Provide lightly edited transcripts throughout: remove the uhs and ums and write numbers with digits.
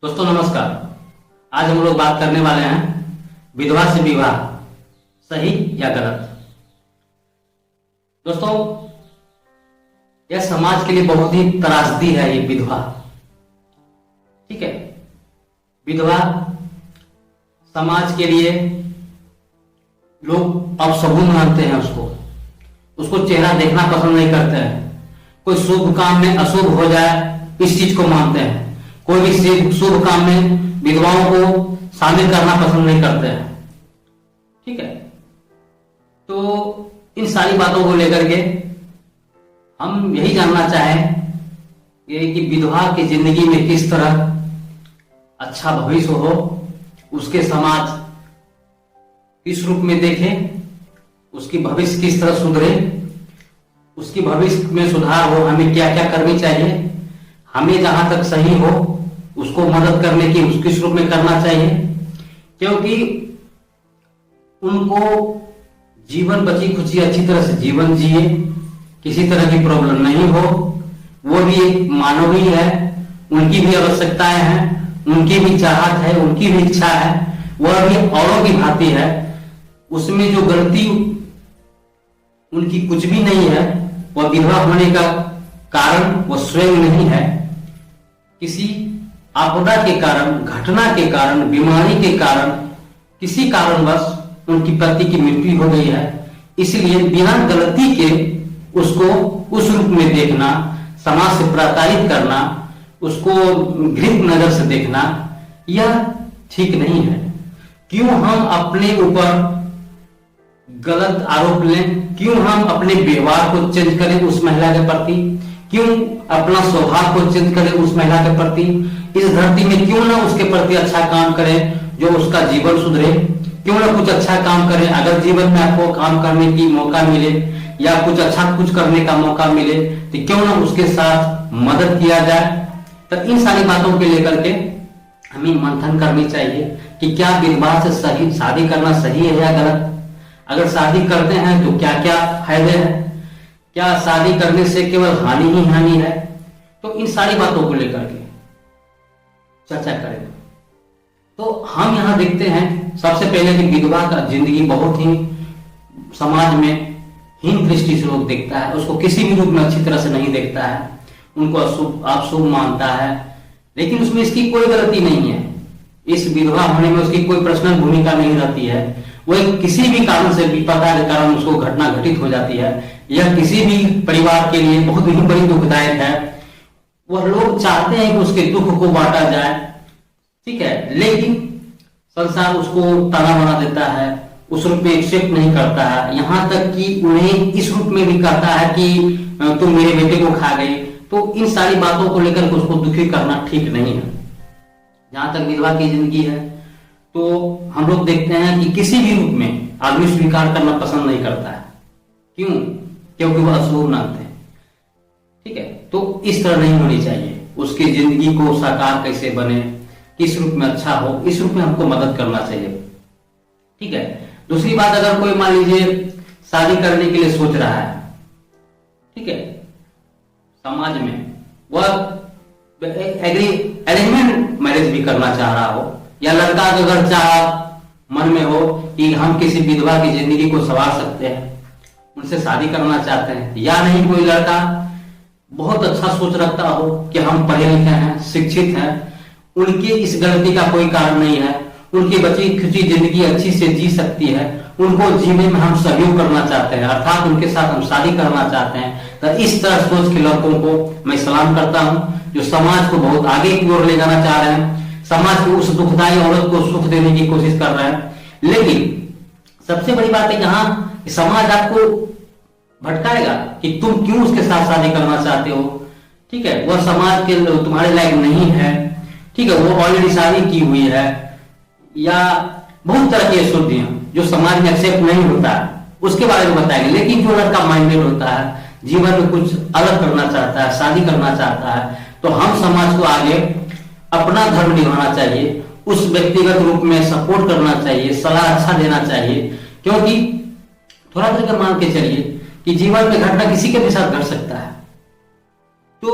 दोस्तों नमस्कार। आज हम लोग बात करने वाले हैं विधवा से विवाह सही या गलत। दोस्तों यह समाज के लिए बहुत ही त्रासदी है। ये विधवा, ठीक है, विधवा समाज के लिए लोग अपशगुन मानते हैं। उसको चेहरा देखना पसंद नहीं करते हैं। कोई शुभ काम में अशुभ हो जाए इस चीज को मानते हैं। कोई भी शुभ काम में विधवाओं को शामिल करना पसंद नहीं करते हैं, ठीक है। तो इन सारी बातों को लेकर के हम यही जानना चाहें कि विधवा की जिंदगी में किस तरह अच्छा भविष्य हो, उसके समाज किस रूप में देखे, उसकी भविष्य किस तरह सुधरे, उसकी भविष्य में सुधार हो, हमें क्या क्या करनी चाहिए, हमें जहां तक सही हो उसको मदद करने की किस रूप में करना चाहिए। क्योंकि उनको जीवन बची खुची अच्छी तरह से जीवन जिए, किसी तरह की प्रॉब्लम नहीं हो। वो भी एक मानव ही है, उनकी भी आवश्यकताएं हैं, उनकी भी चाहत है, उनकी भी इच्छा है, वह भी औरों की भांति है। उसमें जो गलती उनकी कुछ भी नहीं है। वह विधवा होने का कारण वो स्वयं नहीं है, किसी आपदा के कारण, घटना के कारण, बीमारी के कारण, किसी कारणवश उनकी पति की मृत्यु हो गई है। इसलिए बिना गलती के उसको उस रूप में देखना, समाज से प्रताड़ित करना, उसको घृणित नजर से देखना, यह ठीक नहीं है। क्यों हम अपने ऊपर गलत आरोप लें? क्यों हम अपने व्यवहार को चेंज करें उस महिला के प्रति? क्यों अपना स्वभाव को चेंज करें उस महिला के प्रति? इस धरती में क्यों ना उसके प्रति अच्छा काम करें जो उसका जीवन सुधरे? क्यों ना कुछ अच्छा काम करें? अगर जीवन में आपको काम करने की मौका मिले या कुछ अच्छा कुछ करने का मौका मिले तो क्यों ना उसके साथ मदद किया जाए। तो इन सारी बातों को लेकर के हमें मंथन करनी चाहिए कि क्या विधवा से सही शादी करना सही है या गलत। अगर शादी करते हैं तो क्या क्या फायदे हैं, क्या शादी करने से केवल हानि ही हानि है। तो इन सारी बातों को लेकर के चर्चा करें। तो हम यहां देखते हैं सबसे पहले कि विधवा का जिंदगी बहुत ही समाज में हीन दृष्टि से लोग देखता है, उसको किसी भी रूप में अच्छी तरह से नहीं देखता है, उनको अशुभ मानता है। लेकिन उसमें इसकी कोई गलती नहीं है। इस विधवा होने में उसकी कोई पर्सनल भूमिका नहीं रहती है। वह किसी भी कारण से, विपदा के कारण उसको घटना घटित हो जाती है। यह किसी भी परिवार के लिए बहुत ही बड़ी दुखदायक है। वह लोग चाहते हैं कि उसके दुख को बांटा जाए, ठीक है, लेकिन संसार उसको ताना बना देता है, उस रूप में एक्सेप्ट नहीं करता है। यहां तक कि उन्हें इस रूप में भी कहता है कि तुम मेरे बेटे को खा गई। तो इन सारी बातों को लेकर के उसको दुखी करना ठीक नहीं है। जहां तक विधवा की जिंदगी है तो हम लोग देखते हैं कि किसी भी रूप में आदमी स्वीकार करना पसंद नहीं करता है। क्यों? क्योंकि वह अशुभ मानते हैं, ठीक है। तो इस तरह नहीं होनी चाहिए। उसकी जिंदगी को साकार कैसे बने, किस रूप में अच्छा हो, इस रूप में हमको मदद करना चाहिए, ठीक है। दूसरी बात, अगर कोई मान लीजिए शादी करने के लिए सोच रहा है, ठीक है, समाज में वह अरेंजमेंट मैरिज भी करना चाह रहा हो, या लड़का अगर चाह मन में हो कि हम किसी विधवा की जिंदगी को संवार सकते हैं, उनसे शादी करना चाहते हैं, या नहीं कोई लड़का बहुत अच्छा सोच रखता हो कि हम पढ़े लिखे हैं, शिक्षित हैं, उनकी इस गलती का कोई कारण नहीं है, उनकी बची खुची जिंदगी अच्छी से जी सकती है, उनको जीने में हम सहयोग करना चाहते हैं, अर्थात उनके साथ हम शादी करना चाहते हैं। तो इस तरह सोच के लड़कों को मैं सलाम करता हूं, जो समाज को बहुत आगे की ओर ले जाना चाह रहे हैं, समाज को उस दुखदायी औरत को सुख देने की कोशिश कर रहे हैं। लेकिन सबसे बड़ी बात है यहाँ समाज आपको भटकाएगा कि तुम क्यों उसके साथ शादी करना चाहते हो, ठीक है। वह समाज के तुम्हारे लायक नहीं है, ठीक है, वो ऑलरेडी शादी की हुई है, या बहुत तरह की अशुद्धियां जो समाज में एक्सेप्ट नहीं होता है उसके बारे में बताएंगे। लेकिन जो लड़का माइंडेड होता है, जीवन में कुछ अलग करना चाहता है, शादी करना चाहता है, तो हम समाज को आगे अपना धर्म निभाना चाहिए, उस व्यक्तिगत रूप में सपोर्ट करना चाहिए, सलाह अच्छा देना चाहिए। क्योंकि थोड़ा सा मान के चलिए कि जीवन में घटना किसी के भी साथ घट सकता है, तो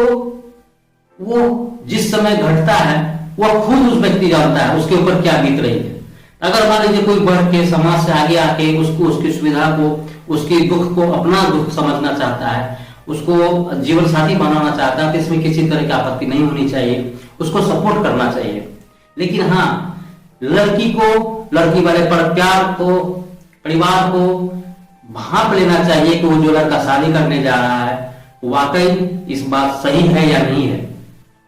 वो जिस समय घटता है वह खुद उस व्यक्ति जानता है उसके ऊपर क्या बीत रही है। अगर मान लीजिए कोई बढ़ के समाज से आगे आके उसको उसकी सुविधा को उसके दुख को अपना दुख समझना चाहता है, उसको जीवन साथी बनाना चाहता है, तो इसमें किसी तरह की आपत्ति नहीं होनी चाहिए, उसको सपोर्ट करना चाहिए। लेकिन हाँ, लड़की को, लड़की वाले पर प्यार को, परिवार को भांप लेना चाहिए कि वो जो लड़का शादी करने जा रहा है वाकई इस बात सही है या नहीं है,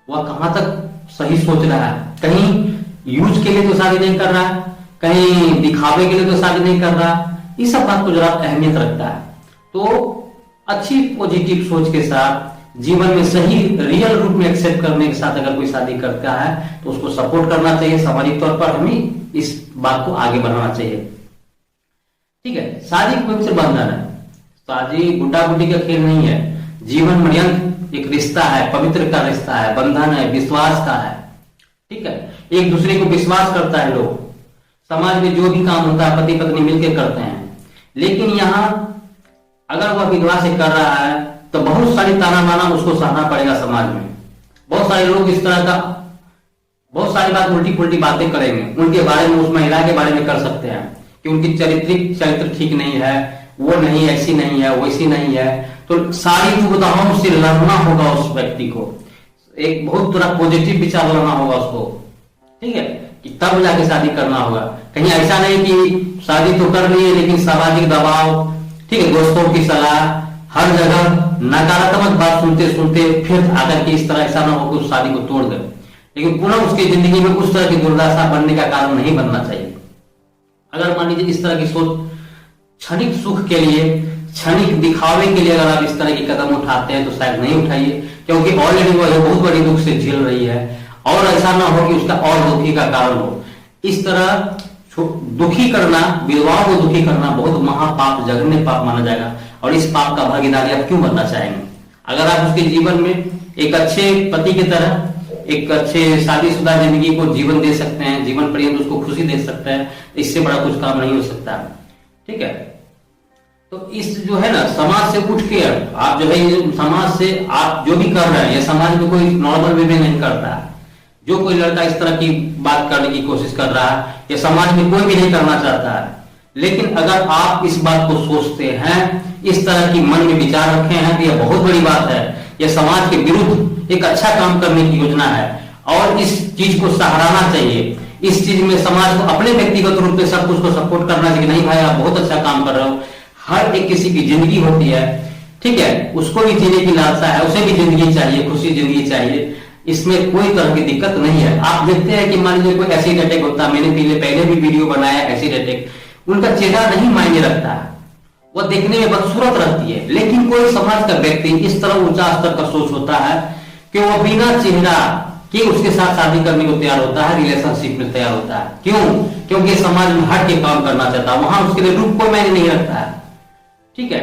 वह कहां तक सही सोच रहा है। कहीं यूज के लिए तो शादी नहीं कर रहा है, कहीं दिखावे के लिए तो शादी नहीं कर रहा। इस सब बात को जरा अहमियत रखता है। तो अच्छी पॉजिटिव सोच के साथ जीवन में सही रियल रूप में एक्सेप्ट करने के साथ अगर कोई शादी करता है तो उसको सपोर्ट करना चाहिए। सामाजिक तौर पर हमें इस बात को आगे बढ़ाना चाहिए। ठीक है, शादी पवित्र बंधन है, शादी गुड्डा गुड्डी का खेल नहीं है। जीवन पर्यंत एक रिश्ता है, पवित्र का रिश्ता है, बंधन है, विश्वास का है। ठीक है, एक दूसरे को विश्वास करता है लोग। समाज में जो भी काम होता है पति पत्नी मिलकर करते हैं। लेकिन यहाँ अगर वह विधवा से कर रहा है तो बहुत सारी ताना बाना उसको सहना पड़ेगा समाज में। बहुत सारे लोग इस तरह का बहुत सारी बात उल्टी पुल्टी बातें करेंगे उनके बारे में, उस महिला के बारे में कर सकते हैं कि उनकी चरित्र ठीक नहीं है, वो नहीं, ऐसी नहीं है, वैसी नहीं है। तो सारी दुविधाओं से लड़ना होगा उस व्यक्ति को, एक बहुत थोड़ा पॉजिटिव विचार लाना होगा उसको। ठीक है, कि तब जाके शादी करना होगा। कहीं ऐसा नहीं कि शादी तो कर ली है लेकिन सामाजिक दबाव, ठीक है, दोस्तों की सलाह, हर जगह नकारात्मक बात सुनते सुनते फिर आकर के इस तरह ऐसा ना हो कि उस शादी को तोड़ दे। लेकिन पुनः उसकी जिंदगी में उस तरह की दुर्दशा बनने का कारण नहीं बनना चाहिए। अगर मान लीजिए इस तरह की सोच क्षणिक सुख के लिए, क्षणिक दिखावे के लिए अगर आप इस तरह की कदम उठाते हैं तो शायद नहीं उठाइए, क्योंकि ऑलरेडी वो बहुत बड़ी दुख से झेल रही है और ऐसा ना हो कि उसका और दुखी का कारण हो। इस तरह दुखी करना, विधवाओं को दुखी करना बहुत महापाप, जघन्य पाप माना जाएगा। और इस पाप का भागीदारी आप क्यों बनना चाहेंगे? अगर आप उसके जीवन में एक अच्छे पति की तरह एक अच्छे शादीशुदा जिंदगी को जीवन दे सकते हैं, जीवन पर्यंत उसको खुशी दे सकते हैं, इससे बड़ा कुछ काम नहीं हो सकता। ठीक है, तो इस जो है ना समाज से उठ के आप जो है ये समाज से आप जो भी कर रहे हैं, ये समाज में कोई नॉर्मल वे में नहीं करता। जो कोई लड़का इस तरह की बात करने की कोशिश कर रहा है, ये समाज में कोई भी नहीं करना चाहता है। लेकिन अगर आप इस बात को सोचते हैं, इस तरह की मन में विचार रखे हैं तो यह बहुत बड़ी बात है। यह समाज के विरुद्ध एक अच्छा काम करने की योजना है और इस चीज को सराहना चाहिए। इस चीज में समाज को अपने व्यक्तिगत रूप से सब कुछ को सपोर्ट करना चाहिए। नहीं भाई, आप बहुत अच्छा काम कर रहे हो। हर एक किसी की जिंदगी होती है, ठीक है, उसको भी जीने की लालसा है, उसे भी जिंदगी चाहिए, खुशी जिंदगी चाहिए, इसमें कोई तरह की दिक्कत नहीं है। आप देखते हैं कि मान लीजिए कोई एसिड अटैक होता है, मैंने पहले भी वीडियो बनाया एसिड अटैक, उनका चेहरा नहीं मायने रखता है, वह देखने में बदसूरत रहती है। लेकिन कोई समाज का व्यक्ति इस तरह ऊंचा स्तर का सोच होता है कि वह बिना चेहरा के उसके साथ शादी करने को तैयार होता है, रिलेशनशिप में तैयार होता है। क्यों? क्योंकि समाज में हट के काम करना चाहता है। वहां उसके लिए रूप कोई मायने नहीं रखता है। ठीक है,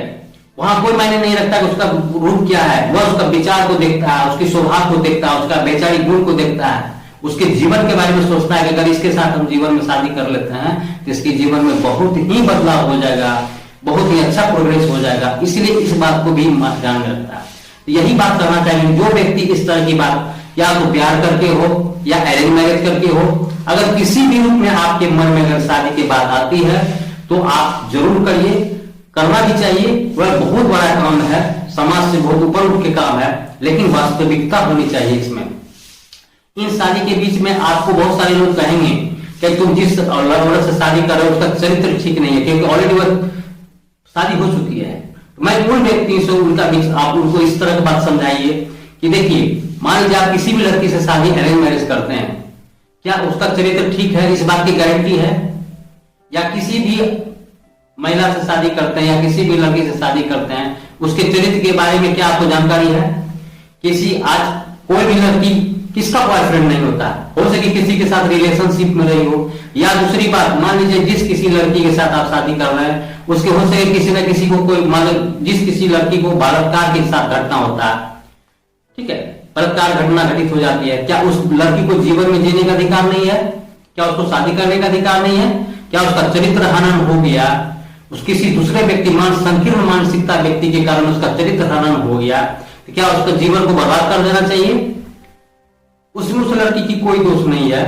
वहां कोई मायने नहीं रखता कि उसका रूप क्या है, वह उसका विचार को देखता है, उसकी स्वभाव को देखता है, उसका वैचारिक गुण को देखता है, उसके जीवन के बारे में सोचता है कि अगर इसके साथ हम जीवन में शादी कर लेते हैं तो इसके जीवन में बहुत ही बदलाव हो जाएगा, बहुत ही अच्छा प्रोग्रेस हो जाएगा। इसलिए इस बात को भी ध्यान में रखता है। यही बात करना चाहिए। जो व्यक्ति इस तरह की बात या तो प्यार करके हो या अरेंज मैरिज करके हो, अगर किसी भी रूप में आपके मन में अगर शादी की बात आती है तो आप जरूर करिए, करना भी चाहिए। वह बहुत बड़ा काम है, समाज से बहुत ऊपर उठ के काम है, लेकिन वास्तविकता होनी चाहिए इसमें। इन शादी के बीच में आपको बहुत सारे लोग कहेंगे कि तुम जिस औरत से शादी कर रहे हो उसका चरित्र ठीक नहीं है, क्योंकि ऑलरेडी वह शादी हो चुकी है। मैं उन व्यक्ति से उनका आप उनको इस तरह की बात समझाइए कि देखिए, मान लीजिए आप किसी भी लड़की से शादी अरेंज मैरिज करते हैं, क्या उसका चरित्र ठीक है, इस बात की गारंटी है? या किसी भी महिला से शादी करते हैं या किसी भी लड़की से शादी करते हैं, उसके चरित्र के बारे में क्या आपको जानकारी है? आज कोई भी लड़की किसका बॉयफ्रेंड नहीं होता, हो सके किसी के साथ रिलेशनशिप में रही हो। या दूसरी बात, मान लीजिए जिस किसी लड़की के साथ आप शादी कर रहे हैं उसके हो सके किसी न किसी को कोई जिस किसी लड़की को बलात्कार के साथ घटना होता है, ठीक है, बलात्कार घटना घटित हो जाती है, क्या उस लड़की को जीवन में जीने का अधिकार नहीं है? क्या उसको शादी करने का अधिकार नहीं है? क्या उसका चरित्र हनन हो गया, उस किसी दूसरे व्यक्ति संकीर्ण मानसिकता व्यक्ति के कारण उसका चरित्र हनन हो गया, तो क्या उसका जीवन को बर्बाद कर देना चाहिए? उसमें उस लड़की की कोई दोष नहीं है,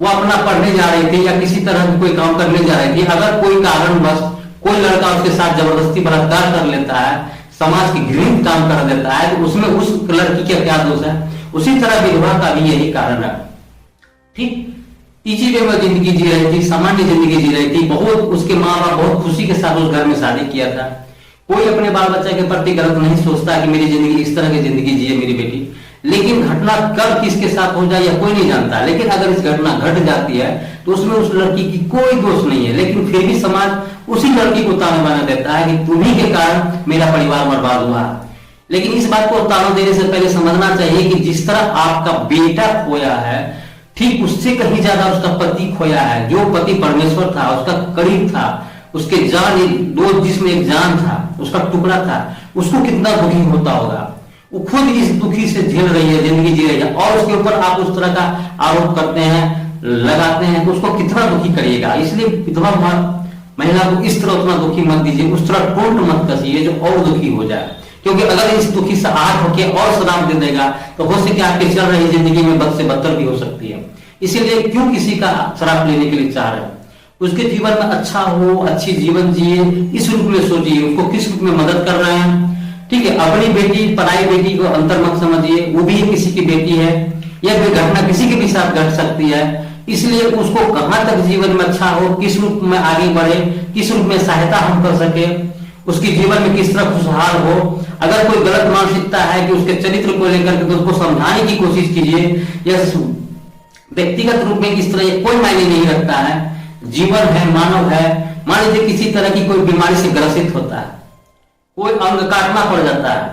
वो अपना पढ़ने जा रही थी या किसी तरह की कोई काम करने जा रही थी। अगर कोई कारणवश कोई लड़का उसके साथ जबरदस्ती बलात्कार कर लेता है, समाज की घृणित काम कर देता है, तो उसमें उस लड़की का क्या दोष है? उसी तरह विधवा का भी यही कारण है। ठीक इसी वे में जिंदगी जी रही थी, सामान्य जिंदगी जी रही थी, बहुत उसके माँ बाप बहुत खुशी के साथ उस घर में शादी किया था। कोई अपने बाल बच्चे के प्रति गलत नहीं सोचता कि मेरी जिंदगी इस तरह की जिंदगी जिए मेरी बेटी। लेकिन घटना कब किसके साथ हो जाए या कोई नहीं जानता। लेकिन अगर इस घटना घट जाती है तो उसमें उस लड़की की कोई दोष नहीं है, लेकिन फिर भी समाज उसी लड़की को ताना बाना देता है कि तुम्ही के कारण मेरा परिवार बर्बाद हुआ। लेकिन इस बात को ताना देने से पहले समझना चाहिए कि जिस तरह आपका बेटा खोया है, ठीक उससे कहीं ज्यादा उसका पति खोया है। जो पति परमेश्वर था, उसका करीब था, उसके जान दो जिसमें एक जान था, उसका टुकड़ा था, उसको कितना दुखी होता होगा। वो खुद इस दुखी से झेल रही है, जिंदगी जी रही है, और उसके ऊपर आप उस तरह का आरोप करते हैं, लगाते हैं, तो उसको कितना दुखी करिएगा। इसलिए विधवा महिला को इस तरह उतना दुखी मत दीजिए, उस तरह टोंट मत कसिए जो और दुखी हो जाए। क्योंकि अगर इस दुखी से आग होके और शराब दे देगा तो हो सके आपकी चल रही जिंदगी में बद से बदतर भी हो सकती है। इसीलिए क्यों किसी का शराब लेने के लिए चाह रहे हैं? उसके जीवन में अच्छा हो, अच्छी जीवन जिए, इस रूप में सोचिए। उसको किस रूप में मदद कर रहे हैं? ठीक है, अपनी बेटी पराई बेटी को अंतर मत समझिए, वो भी किसी की बेटी है, यह घटना किसी के भी साथ घट सकती है। इसलिए उसको कहां तक जीवन में अच्छा हो, किस रूप में आगे बढ़े, किस रूप में सहायता हम कर सके, उसके जीवन में किस तरह खुशहाल हो। अगर कोई गलत मानसिकता है कि उसके चरित्र को लेकर के, तो उसको समझाने की कोशिश कीजिए। यह व्यक्तिगत रूप में किस तरह कोई मायने नहीं रखता है, जीवन है, मानव है। मान लीजिए किसी तरह की कोई बीमारी से ग्रसित होता है, कोई अंग काटना पड़ जाता है,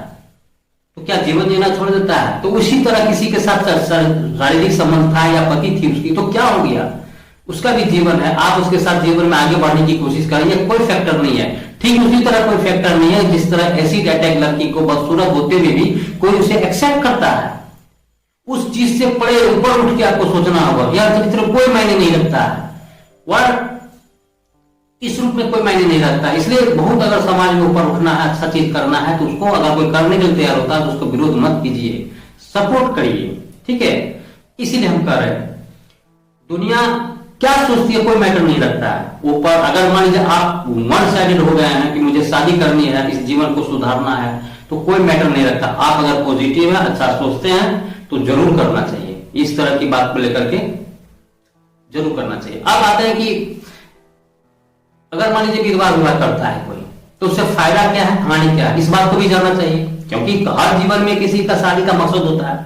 तो क्या जीवन जीना छोड़ देता है? तो उसी तरह किसी के साथ शारीरिक संबंध था या पति थी उसकी, तो क्या हो गया? उसका भी जीवन है, आप उसके साथ जीवन में आगे बढ़ने की कोशिश करें, यह कोई फैक्टर नहीं है। ठीक उसी तरह कोई फैक्टर नहीं है जिस तरह एसिड अटैक लड़की को बदसूरत होते हुए भी कोई उसे एक्सेप्ट करता है। उस चीज से बड़े ऊपर उठ के आपको सोचना होगा। यह चरित्र कोई मायने नहीं रखता है, वह इस रूप में कोई मायने नहीं रखता। इसलिए बहुत अगर समाज में ऊपर उठना है, अच्छा चीज करना है, तो उसको अगर कोई करने के लिए तैयार होता है तो उसको विरोध मत कीजिए, सपोर्ट करिए। ठीक है, इसीलिए हम कर रहे हैं। दुनिया क्या सोचती है कोई मैटर नहीं रखता है। ऊपर अगर मान लीजिए आप वन साइडेड हो गए हैं कि मुझे शादी करनी है, इस जीवन को सुधारना है, तो कोई मैटर नहीं रखता। आप अगर पॉजिटिव है, अच्छा सोचते हैं, तो जरूर करना चाहिए। इस तरह की बात को लेकर के जरूर करना चाहिए। अब आते हैं कि अगर मान लीजिए विधवा विवाह करता है कोई, तो उससे फायदा क्या है, हानि क्या है, इस बात को भी जानना चाहिए। क्योंकि हर जीवन में किसी का शादी का मकसद होता है।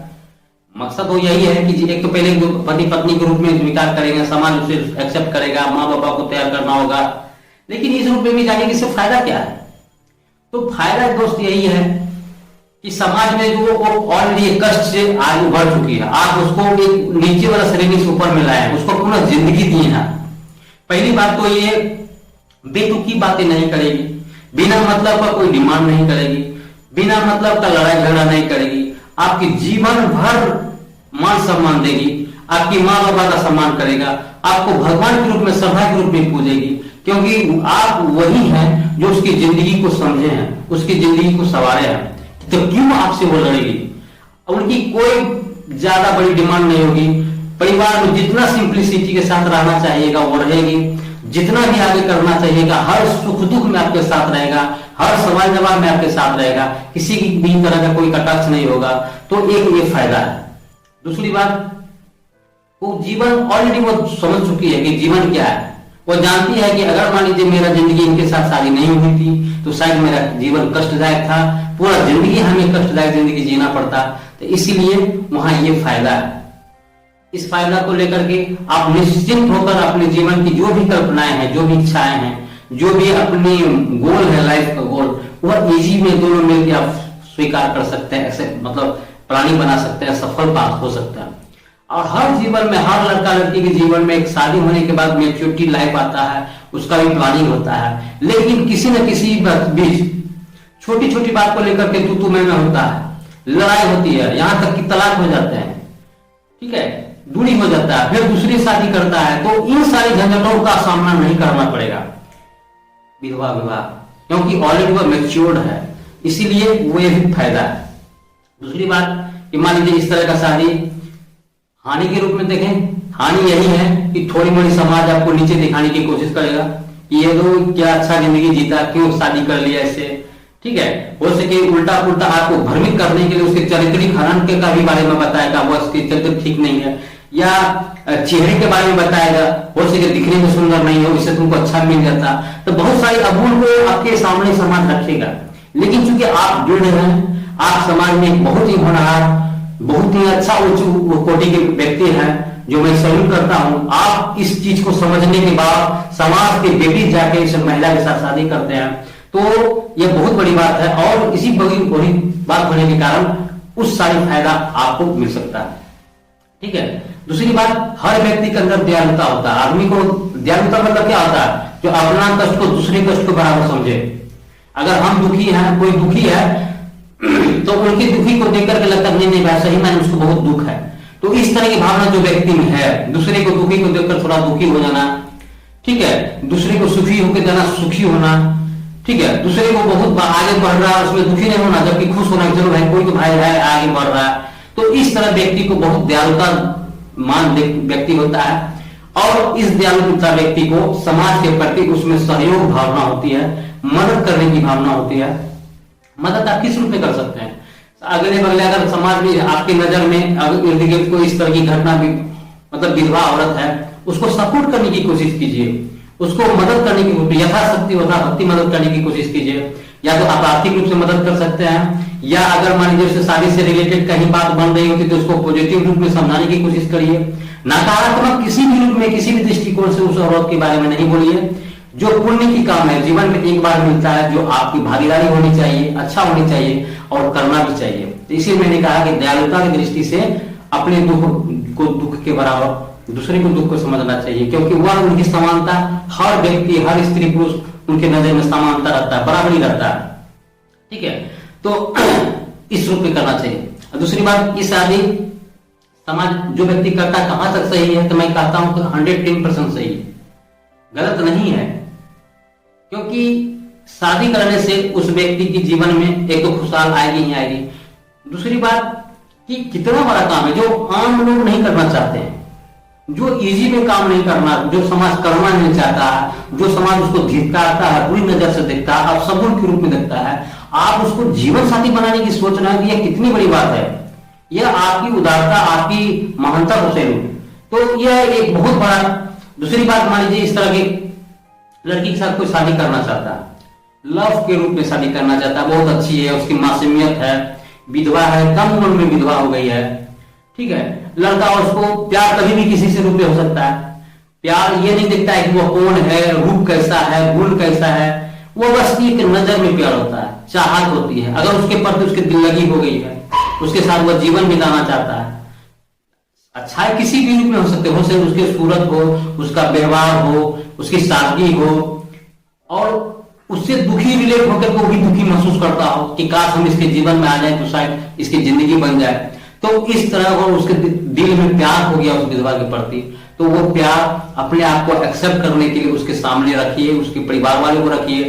मकसद तो यही है कि एक तो पहले पति पत्नी के रूप में स्वीकार करेंगे, समाज उसे एक्सेप्ट करेगा, माँ बाबा को तैयार करना होगा। लेकिन इस रूप में भी जानिए कि इससे फायदा क्या है। तो फायदा दोस्त यही है कि समाज में जो ऑलरेडी कष्ट से आगे बढ़ चुकी है, आप उसको एक नीचे वाला श्रेणी से ऊपर में लाए, उसको पूरा जिंदगी दी है। पहली बात तो ये बेतुकी बातें नहीं करेगी, बिना मतलब का कोई डिमांड नहीं करेगी, बिना मतलब का लड़ाई झगड़ा नहीं करेगी, आपकी जीवन भर मान सम्मान देगी, आपकी माँ बाबा का सम्मान करेगा, आपको भगवान के रूप में, सभा के रूप में पूजेगी। क्योंकि आप वही हैं जो उसकी जिंदगी को समझे हैं, उसकी जिंदगी को संवारे हैं। तो क्यों आपसे वो लड़ेगी? उनकी कोई ज्यादा बड़ी डिमांड नहीं होगी। परिवार में जितना सिंप्लिसिटी के साथ रहना चाहिएगा वो रहेगी, जितना भी आगे करना चाहिएगा, हर सुख दुख में आपके साथ रहेगा, हर सवाल जवाब में आपके साथ रहेगा, किसी भी तरह का कोई कटाक्ष नहीं होगा। तो एक ये फायदा है। दूसरी बात, वो जीवन ऑलरेडी वो समझ चुकी है कि जीवन क्या है। वो जानती है कि अगर मान लीजिए मेरा जिंदगी इनके साथ शादी नहीं हुई थी तो शायद मेरा जीवन कष्टदायक था, पूरा जिंदगी हमें कष्टदायक जिंदगी जीना पड़ता। तो इसीलिए वहां ये फायदा है। इस फायदा को लेकर के आप निश्चिंत होकर अपने जीवन की जो भी कल्पनाएं हैं, जो भी इच्छाएं हैं, जो भी अपनी गोल है, लाइफ का गोल, वह इजी में दोनों मिलकर आप स्वीकार कर सकते हैं। ऐसे मतलब प्लानिंग बना सकते हैं, सफल पास हो सकता है। और हर जीवन में, हर लड़का लड़की के जीवन में एक शादी होने के बाद मैच्योरिटी लाइफ आता है, उसका भी प्लानिंग होता है। लेकिन किसी न किसी बीच छोटी छोटी बात को लेकर के तू मैं होता है, लड़ाई होती है, यहां तक कि तलाक हो जाते हैं, ठीक है, दूरी हो जाता है, फिर दूसरी शादी करता है। तो इन सारी झंझटों का सामना नहीं करना पड़ेगा विधवा विवाह, क्योंकि ऑलरेडी वो मैच्योर्ड है। इसीलिए वो ये भी फायदा है। दूसरी बात कि मान लीजिए इस तरह का शादी हानि के रूप में देखें, हानि यही है कि थोड़ी बड़ी समाज आपको नीचे दिखाने की कोशिश करेगा कि ये तो क्या अच्छा जिंदगी जीता, क्यों शादी कर लिया इससे, ठीक है। हो सके उल्टा उल्टा आपको भ्रमित करने के लिए उसके चारित्रिक हनन के का भी बारे में बताएगा, वो उसके चरित्र ठीक नहीं है, या चेहरे के बारे में बताएगा, हो सके दिखने में सुंदर नहीं हो, इससे तुमको अच्छा मिल जाता। तो बहुत सारी अबूल को आपके सामने समाज रखेगा, लेकिन चूंकि आप जुड़ रहे हैं, आप समाज में एक बहुत ही होनहार, बहुत ही अच्छा उच्च कोटि के व्यक्ति हैं, जो मैं सैल्यूट करता हूं। आप इस चीज को समझने के बाद समाज के बेटी जाके इस महिला के साथ शादी करते हैं, तो यह बहुत बड़ी बात है, और इसी बड़ी बात होने के कारण उस सारी फायदा आपको मिल सकता है, ठीक है। दूसरी बात, हर व्यक्ति के अंदर दयालुता होता है। आदमी को दयालुता मतलब क्या होता है, जो अपना कष्ट को दूसरे कष्ट को बराबर समझे। अगर हम दुखी हैं, कोई दुखी है, तो उनकी दुखी को देखकर के लगता नहीं नहीं भाई सही में उसको बहुत दुख है, तो इस तरह की भावना जो व्यक्ति में है, दूसरे को दुखी को देखकर थोड़ा दुखी हो जाना, ठीक है, दूसरे को सुखी होकर जाना, सुखी होना, ठीक है, दूसरे को बहुत आगे बढ़ रहा है उसमें दुखी नहीं होना, जबकि खुश होना, चलो भाई कोई तो भाई है आगे बढ़ रहा है। तो इस तरह व्यक्ति को बहुत दयालुता मान व्यक्ति होता है, और इस दयालुता व्यक्ति को समाज के प्रति उसमें सहयोग भावना होती है, मदद करने की भावना होती है। मदद आप किस रूप में कर सकते हैं, अगले बगले अगर समाज में आपकी नजर में अगर इर्द गिर्द कोई इस तरह की घटना भी, मतलब विधवा औरत है, उसको सपोर्ट करने की कोशिश कीजिए, उसको मदद करने की यथाशक्ति भक्ति मदद करने की कोशिश कीजिए। या तो आप आर्थिक रूप से मदद कर सकते हैं, या अगर मान लीजिए शादी से रिलेटेड कहीं बात बन रही होती तो उसको पॉजिटिव रूप में समझाने की कोशिश करिए। नकारात्मक किसी भी रूप में, किसी भी दृष्टिकोण से उस औरत के बारे में नहीं बोलिए। जो पुण्य की काम है, जीवन में एक बार मिलता है, जो आपकी भागीदारी होनी चाहिए, अच्छा होनी चाहिए और करना भी चाहिए। तो इसीलिए मैंने कहा कि दयालुता की दृष्टि से अपने दुख को दुख के बराबर दूसरे को दुख को समझना चाहिए, क्योंकि वह उनकी समानता, हर व्यक्ति, हर स्त्री पुरुष उनके नजर में समानता रहता है, बराबरी रहता है, ठीक है। तो इस रूप में करना चाहिए। दूसरी बात, ये शादी समाज जो व्यक्ति करता है कहां तक सही है, तो मैं कहता हूं कि 110% सही है, गलत नहीं है। क्योंकि शादी करने से उस व्यक्ति की जीवन में एक तो खुशहाल आएगी ही आएगी। दूसरी बात कि कितना बड़ा काम है जो आम लोग नहीं करना चाहते हैं, जो इजी में काम नहीं करना, जो समाज करना नहीं चाहता है, जो समाज उसको धिक्कारता है, बुरी नजर से देखता है, आप सबूत के रूप में देखता है, आप उसको जीवन साथी बनाने की सोच रहे हैं, यह कितनी बड़ी बात है। यह आपकी उदारता, आपकी महानता को सैल्यूट। तो यह एक बहुत बड़ा। दूसरी बात, मान लीजिए इस तरह की लड़की के साथ कोई शादी करना चाहता है, लव के रूप में शादी करना चाहता है, बहुत अच्छी है, उसकी मासूमियत है, विधवा है, कम उम्र में विधवा हो गई है, ठीक है, लड़का उसको प्यार कभी भी किसी से रूप में हो सकता है। प्यार ये नहीं देखता है कि वो कौन है, रूप कैसा है, गुण कैसा है, वो बस एक नजर में प्यार होता है, चाहत होती है। अगर उसके प्रति उसकी दिल लगी हो गई है, उसके साथ वह जीवन बिताना चाहता है, अच्छाई किसी भी रूप में हो सकते हो, उसकी सूरत हो, उसका व्यवहार हो, उसकी सादगी हो, और उससे दुखी रिलेट होकर वो भी दुखी महसूस करता हो कि काश हम इसके जीवन में आ जाए तो शायद इसकी जिंदगी बन जाए। तो इस तरह वो उसके दिल में प्यार हो गया उस विधवा के प्रति, तो वो प्यार अपने आप को एक्सेप्ट करने के लिए उसके सामने रखिए, उसके परिवार वालों को रखिए।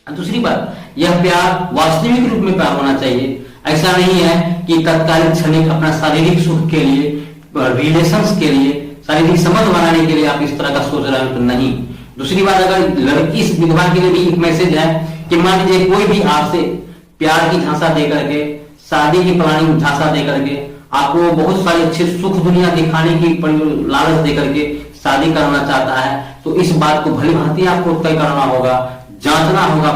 दूसरी बात, यह प्यार वास्तविक रूप में प्यार होना चाहिए। ऐसा नहीं है कि तत्कालिक क्षणिक अपना शारीरिक सुख के लिए, रिलेशंस के लिए, शारीरिक संबंध बनाने के लिए आप इस तरह का सोच रहे हैं, तो नहीं। दूसरी बात, अगर लड़की इस विधवा के लिए भी एक मैसेज है कि मान लीजिए कोई भी आपसे प्यार की झांसा दे करके, शादी की प्लानिंग झांसा दे करके, आपको बहुत सारी अच्छी सुख दुनिया दिखाने की लालच दे करके शादी करना चाहता है, तो इस बात को भली भांति आपको तय करना होगा, जांचना होगा,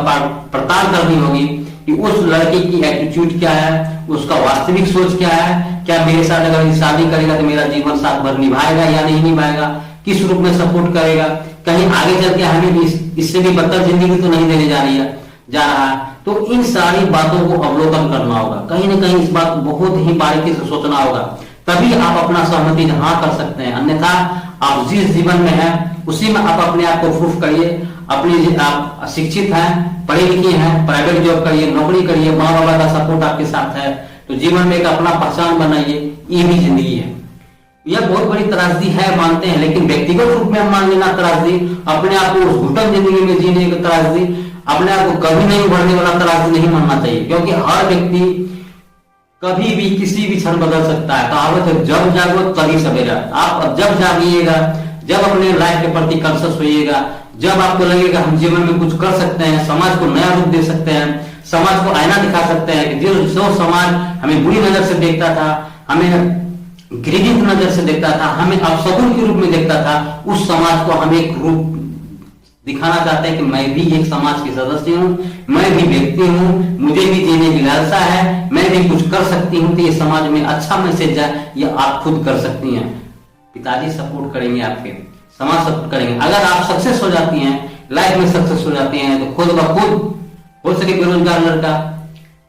पड़ताल करनी होगी कि उस लड़की की एटीट्यूड क्या है, उसका वास्तविक सोच क्या है, क्या मेरे साथ अगर शादी करेगा तो मेरा जीवन साथ भर निभाएगा या नहीं निभाएगा, किस रूप में सपोर्ट करेगा, कहीं आगे चल के हमें भी इससे भी बदतर जिंदगी तो नहीं देने जा रहा है। तो इन सारी बातों को अवलोकन करना होगा, कहीं ना कहीं इस बात को बहुत ही बारीकी से सोचना होगा, तभी आप अपना सहमति हाँ कर सकते हैं। अन्यथा आप जिस जीवन में हैं उसी में आप अपने आप को प्रूफ करिए। अपनी आप शिक्षित हैं, पढ़े लिखे हैं, प्राइवेट जॉब करिए, नौकरी करिए, माँ बाबा का सपोर्ट आपके साथ है, तो जीवन में एक अपना पहचान बनाइए, ये भी जिंदगी है। यह बहुत बड़ी त्रासदी है मानते हैं, लेकिन व्यक्तिगत रूप में हम मान लेना त्रासदी, अपने आप को उस घुटन जिंदगी में जीने की त्रासदी, अपने आप को कभी नहीं उभरने वाला त्रासदी नहीं मानना चाहिए। क्योंकि हर व्यक्ति कभी भी किसी भी क्षण बदल सकता है। कहावत है, जब जागो तभी सवेरा। आप जब जागिएगा, जब अपने लाइफ के प्रति कॉन्शियस होइएगा, जब आपको लगेगा हम जीवन में कुछ कर सकते हैं, समाज को नया रूप दे सकते हैं, समाज को आईना दिखा सकते हैं कि जो समाज हमें बुरी नजर से देखता था, हमें घृणित नजर से देखता था, हमें अपशगुन के रूप में देखता था, उस समाज को हम एक रूप दिखाना चाहते हैं कि मैं भी एक समाज के सदस्य हूं, मैं भी व्यक्ति हूं, मुझे भी जीने की लालसा है, मैं भी कुछ कर सकती हूं। तो ये समाज में अच्छा मैसेज है, ये आप खुद कर सकती हैं। पिताजी सपोर्ट करेंगे, आपके समाज सपोर्ट करेंगे। अगर आप सक्सेस हो जाती हैं, लाइफ में सक्सेस हो जाती हैं, तो खुद ब खुद हो सके बेरोजगार लड़का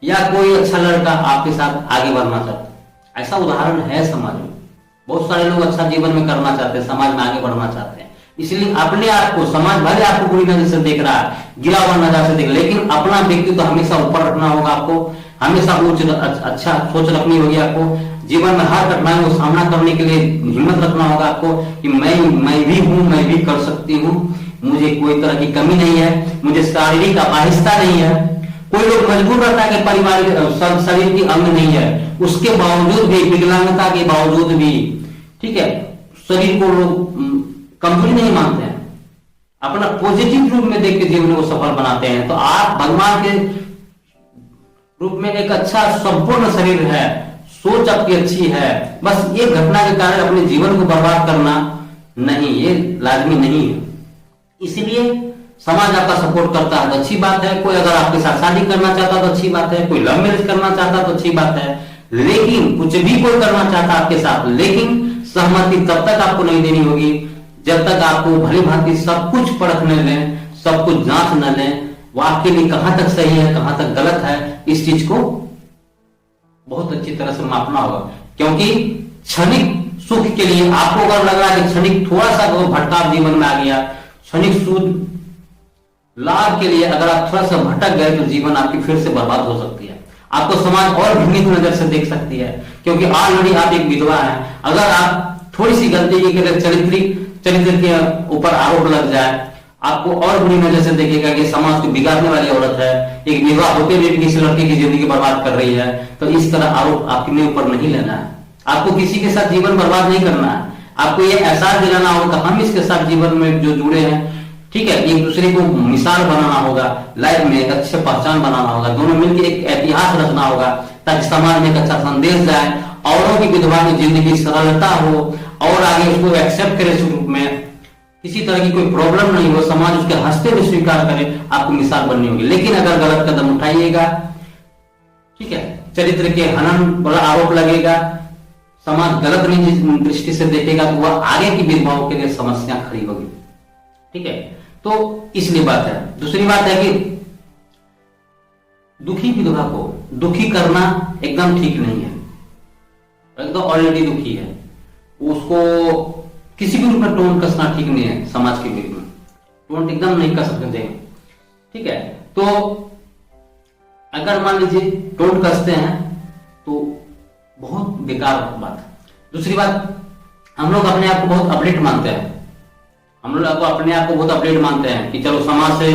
या कोई अच्छा लड़का आपके साथ आगे बढ़ना चाहता है। ऐसा उदाहरण है समाज में, बहुत सारे लोग अच्छा जीवन में करना चाहते हैं, समाज में आगे बढ़ना चाहते हैं। इसलिए अपने आप को, समाज भले आपको बुरी नजर से देख रहा है, गिरा हुआ नजर से देख, लेकिन अपना व्यक्तित्व तो हमेशा ऊपर रखना होगा। आपको हमेशा उच्च अच्छा सोच रखनी होगी। आपको जीवन में हर कठिनाई को सामना करने के लिए हिम्मत रखना होगा आपको कि मैं भी हूं, मैं भी कर सकती हूँ, मुझे कोई तरह की कमी नहीं है, मुझे शारीरिक अपाहिजता नहीं है। कोई लोग मजबूर रहता है कि परिवार शरीर की अंग नहीं है, उसके बावजूद भी, विकलांगता के बावजूद भी, ठीक है, शरीर को लोग कमजोरी नहीं मानते हैं, अपना पॉजिटिव रूप में देख के जीवन को सफल बनाते हैं। तो आप भगवान के रूप में एक अच्छा संपूर्ण शरीर है, सोच आपकी अच्छी है, बस ये घटना के कारण अपने जीवन को बर्बाद करना नहीं, ये लाजमी नहीं है। इसलिए समाज आपका सपोर्ट करता है तो अच्छी बात है। कोई अगर आपके साथ शादी करना चाहता तो अच्छी बात है, कोई लव मैरिज करना चाहता तो अच्छी बात है, लेकिन कुछ भी कोई करना चाहता आपके साथ, लेकिन सहमति तब तक आपको नहीं देनी होगी जब तक आपको भली भांति सब कुछ परख न लें, सब कुछ जांच न लें, वो आपके लिए कहां तक सही है, कहां तक गलत है, इस चीज को बहुत अच्छी तरह से मापना होगा। क्योंकि क्षणिक सुख के लिए आपको अगर लग रहा है कि क्षणिक थोड़ा सा भटकाव जीवन में आ गया, क्षणिक सुख लाभ के लिए अगर आप थोड़ा सा भटक गए तो जीवन आपकी फिर से बर्बाद हो सकती है। आपको समाज और घृणित नजर से देख सकती है, क्योंकि ऑलरेडी आप एक विधवा हैं। अगर आप थोड़ी सी गलती की अगर चरित्र के ऊपर आरोप लग जाए, आपको और बुरी नजर से देखेगा कि समाज को बिगाड़ने वाली औरत है, एक विधवा होते हुए भी किसी लड़के की जिंदगी बर्बाद कर रही है। तो इस तरह आरोप आपके ऊपर नहीं लेना है। आपको किसी के साथ जीवन बर्बाद नहीं करना है। आपको ये एहसास दिलाना होगा हम इसके साथ जीवन में जो जुड़े हैं, ठीक है, एक दूसरे को मिसाल बनाना होगा, लाइफ में एक अच्छे पहचान बनाना होगा, दोनों मिलकर एक इतिहास रचना होगा, ताकि समाज में एक अच्छा संदेश जाए, औरों की विधवा की जिंदगी सरलता हो और आगे उसको एक्सेप्ट करे इस रूप में, किसी तरह की कोई प्रॉब्लम नहीं हो, समाज उसके हंसते हुए स्वीकार करे, आपको मिसाल बननी होगी। लेकिन अगर गलत कदम उठाइएगा, ठीक है, चरित्र के हनन वाला आरोप लगेगा, समाज गलत दृष्टि से देखेगा, तो वह आगे की विधवाओं के लिए समस्या खड़ी होगी। ठीक है, तो इसलिए बात है। दूसरी बात है कि दुखी विधवा को दुखी करना एकदम ठीक नहीं है। एकदम ऑलरेडी दुखी है, उसको किसी भी रूप में टोन कसना ठीक नहीं है। समाज के बीच में टोन एकदम नहीं कस सकते, ठीक है। तो अगर मान लीजिए टोन कसते हैं तो बहुत बेकार बात है। दूसरी बात, हम लोग अपने आप को बहुत अपडेट मानते हैं, हम लोग अपने आप को बहुत अपडेट मानते हैं कि चलो समाज से,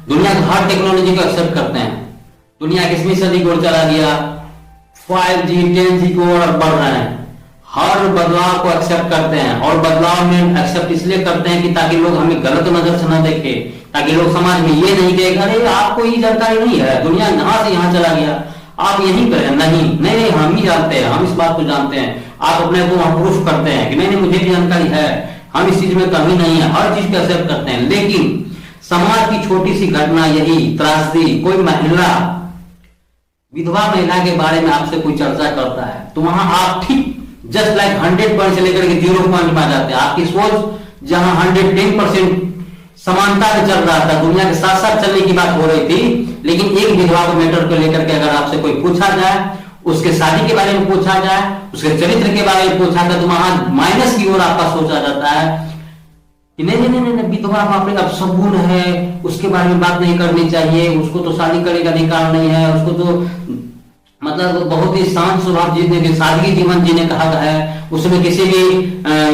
दुनिया की हर टेक्नोलॉजी को एक्सेप्ट करते हैं। दुनिया 21वीं सदी की ओर चला गया, 5G 10G की ओर बढ़ रहे हैं, हर बदलाव को एक्सेप्ट करते हैं। और बदलाव में एक्सेप्ट इसलिए करते हैं कि ताकि लोग हमें गलत नजर से न देखे, ताकि लोग समाज में ये नहीं देख, अरे आपको ये जानकारी नहीं है, दुनिया यहां से यहां चला गया, आप यही करें। नहीं, हम ही जानते हैं, हम इस बात को जानते हैं। आप अपने को प्रूफ करते हैं कि नहीं, मुझे भी जानकारी है, हम इस चीज में कमी नहीं है, हर चीज को एक्सेप्ट करते हैं। लेकिन समाज की छोटी सी घटना, यही त्रासदी, कोई महिला, विधवा महिला के बारे में आपसे कोई चर्चा करता है तो वहां आप ठीक जस्ट लाइक 100 पॉइंट से लेकर के 0 पॉइंट में आ जाते हैं। आपकी सोच जहां 110% समानता में चल रहा था, दुनिया के साथ साथ चलने की बात हो रही थी, लेकिन एक विधवा को मैटर को लेकर के अगर आपसे कोई पूछा जाए, उसके शादी के बारे में पूछा जाए, उसके चरित्र के बारे में पूछा जाए, तो वहां माइनस की ओर आपका सोचा जाता है कि नहीं, विधवा बाप रे अब सगुन है, उसके बारे में बात नहीं करनी चाहिए, उसको तो शादी करने का अधिकार नहीं है, उसको तो मतलब बहुत ही शांत स्वभाव जीने के, सादगी जीवन जीने का हक है, उसमें किसी भी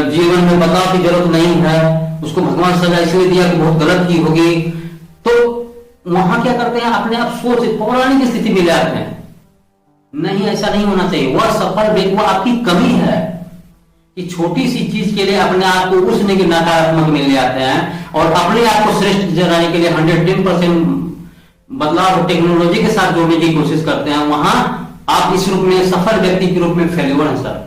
जीवन में बदलाव की जरूरत नहीं है, उसको भगवान सजा इसलिए दिया कि बहुत गलत की होगी। तो वहां क्या करते हैं, अपने आप सोच पौराणिक स्थिति में ले आते हैं। नहीं, ऐसा नहीं होना चाहिए। वह सफल व्यक्ति, वो आपकी कमी है कि छोटी सी चीज के लिए अपने आप को उस नकारात्मक में ले आते हैं और अपने आप को श्रेष्ठ जलाने के लिए 110% बदलाव टेक्नोलॉजी के साथ जोड़ने की कोशिश करते हैं। वहां आप इस रूप में सफल व्यक्ति के रूप में फेल्यूर हैं सर,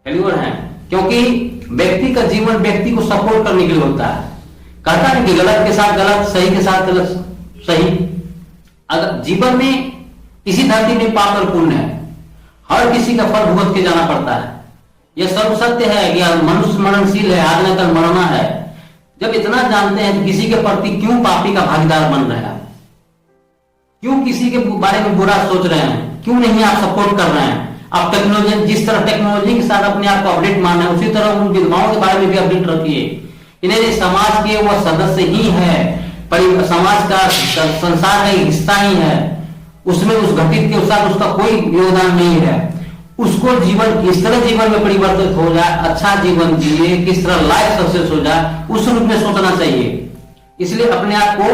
फेल्यूर हैं। क्योंकि व्यक्ति का जीवन व्यक्ति को सपोर्ट करने के लिए होता है। कहता नहीं कि गलत के साथ गलत, सही के साथ गलत सही। अगर जीवन में इसी धरती में पाप और पुण्य है, हर किसी का फल भुगत के जाना पड़ता है। यह सर्व सत्य है कि मनुष्य मरणशील है, आज न कल मरना है। जब इतना जानते हैं तो किसी के प्रति क्यों पापी का भागीदार बन रहे हैं, क्यों किसी के बारे में बुरा सोच रहे हैं, क्यों नहीं आप सपोर्ट कर रहे हैं। आप टेक्नोलॉजी, जिस तरह टेक्नोलॉजी के साथ अपने आप को अपडेट मानना है, उसी तरह उन विधवाओं के बारे में भी अपडेट रखिए। इन्हें समाज के वो सदस्य ही है, समाज का संसार का हिस्सा ही है, उसमें उस घटित के साथ उसका कोई योगदान नहीं है। उसको जीवन किस तरह जीवन में परिवर्तित हो जाए, अच्छा जीवन जिए, किस तरह लाइफ सक्सेस हो जाए, उस रूप में सोचना चाहिए। इसलिए अपने आप को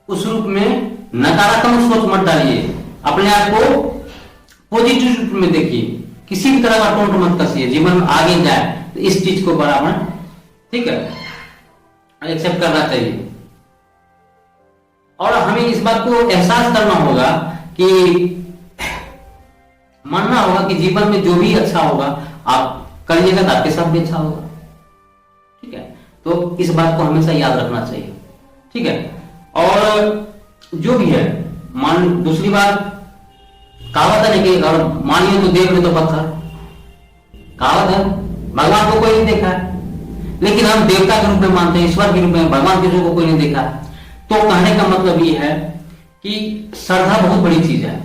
उस रूप में नकारात्मक सोच मत डालिए, अपने आप को पॉजिटिव रूप में देखिए, किसी भी तरह का टोंट मत कसिए, जीवन में आगे जाए तो इस चीज को बराबर, ठीक है, एक्सेप्ट करना चाहिए। और हमें इस बात को एहसास करना होगा कि मानना होगा कि जीवन में जो भी अच्छा होगा आप करिएगा तो आपके साथ भी अच्छा होगा, ठीक है। तो इस बात को हमेशा याद रखना चाहिए, ठीक है। और जो भी है, मान दूसरी बात, कहावत है कि अगर मानिए तो देख ले तो पत्थर, कहावत है। भगवान को कोई नहीं देखा है, लेकिन हम देवता के रूप में मानते हैं, ईश्वर के रूप में, भगवान किसी को कोई नहीं देखा है। तो कहने का मतलब ये है कि श्रद्धा बहुत बड़ी चीज है।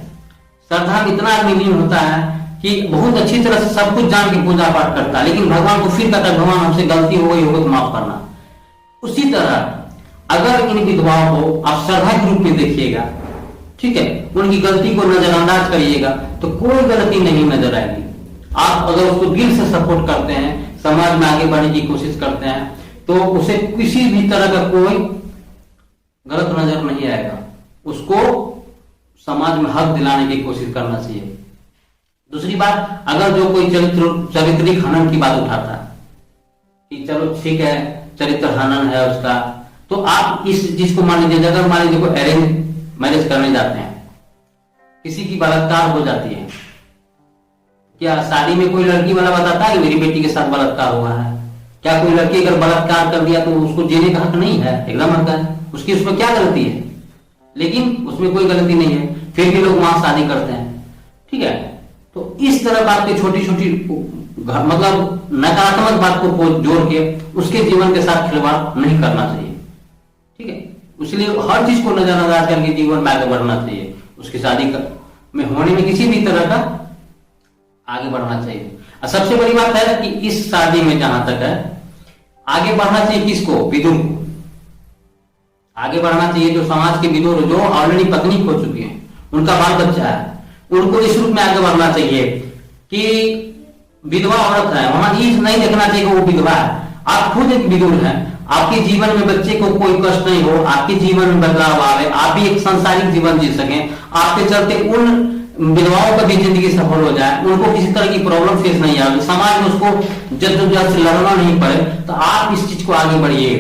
श्रद्धा में इतना आदमी लीन होता है कि बहुत अच्छी तरह से सब कुछ जान के पूजा पाठ करता है, लेकिन भगवान को फिर कहता है भगवान हमसे गलती हो गई होगी तो माफ करना। उसी तरह अगर इन विधवाओं को आप श्रद्धा के रूप में देखिएगा, ठीक है, उनकी गलती को नजरअंदाज करिएगा तो कोई गलती नहीं नजर आएगी। आप अगर उसको दिल से सपोर्ट करते हैं, समाज में आगे बढ़ने की कोशिश करते हैं, तो उसे किसी भी तरह का कोई गलत नजर नहीं आएगा। उसको समाज में हक दिलाने की कोशिश करना चाहिए। दूसरी बात, अगर जो कोई चारित्रिक हनन की बात उठाता है कि चलो ठीक है चरित्र हनन है उसका, तो आप इस चीज को मान लीजिए, अगर मान लीजिए कोई अरेंज मैरिज करने जाते हैं, किसी की बलात्कार हो जाती है, क्या शादी में कोई लड़की वाला बताता है कि मेरी बेटी के साथ बलात्कार हुआ है? क्या कोई लड़की अगर बलात्कार कर दिया तो उसको जीने का हक नहीं है? एकदम हक है, उसकी उसमें क्या गलती है? लेकिन उसमें कोई गलती नहीं है, फिर भी लोग वहां शादी करते हैं, ठीक है। तो इस तरह बात की छोटी छोटी मतलब नकारात्मक बात को जोड़ के उसके जीवन के साथ खिलवाड़ नहीं करना चाहिए, ठीक है। इसलिए हर चीज को नजरअंदाज करके जीवन में आगे बढ़ना चाहिए। उसकी शादी में होने में किसी भी तरह का आगे बढ़ना चाहिए। और सबसे बड़ी बात है कि इस शादी में जहां तक है, आगे बढ़ना चाहिए किसको? विदुर को आगे बढ़ना चाहिए। जो समाज के विदुर, जो ऑलरेडी पत्नी खो चुकी है, उनका बाल बच्चा है, उनको इस रूप में आगे बढ़ना चाहिए कि विधवा औरत है, वहां ये नहीं देखना चाहिए कि वो विधवा है। आप खुद एक विदुर हैं, आपके जीवन में बच्चे को कोई कष्ट नहीं हो, आपके जीवन में बदलाव आवे, आप भी एक सांसारिक जीवन जी सकें, आपके चलते उन विधवाओं का भी जिंदगी सफल हो जाए, उनको किसी तरह की प्रॉब्लम फेस नहीं आवे, समाज में उसको जद्दोजहद से लड़ना नहीं पड़े, तो आप इस चीज को आगे बढ़िए,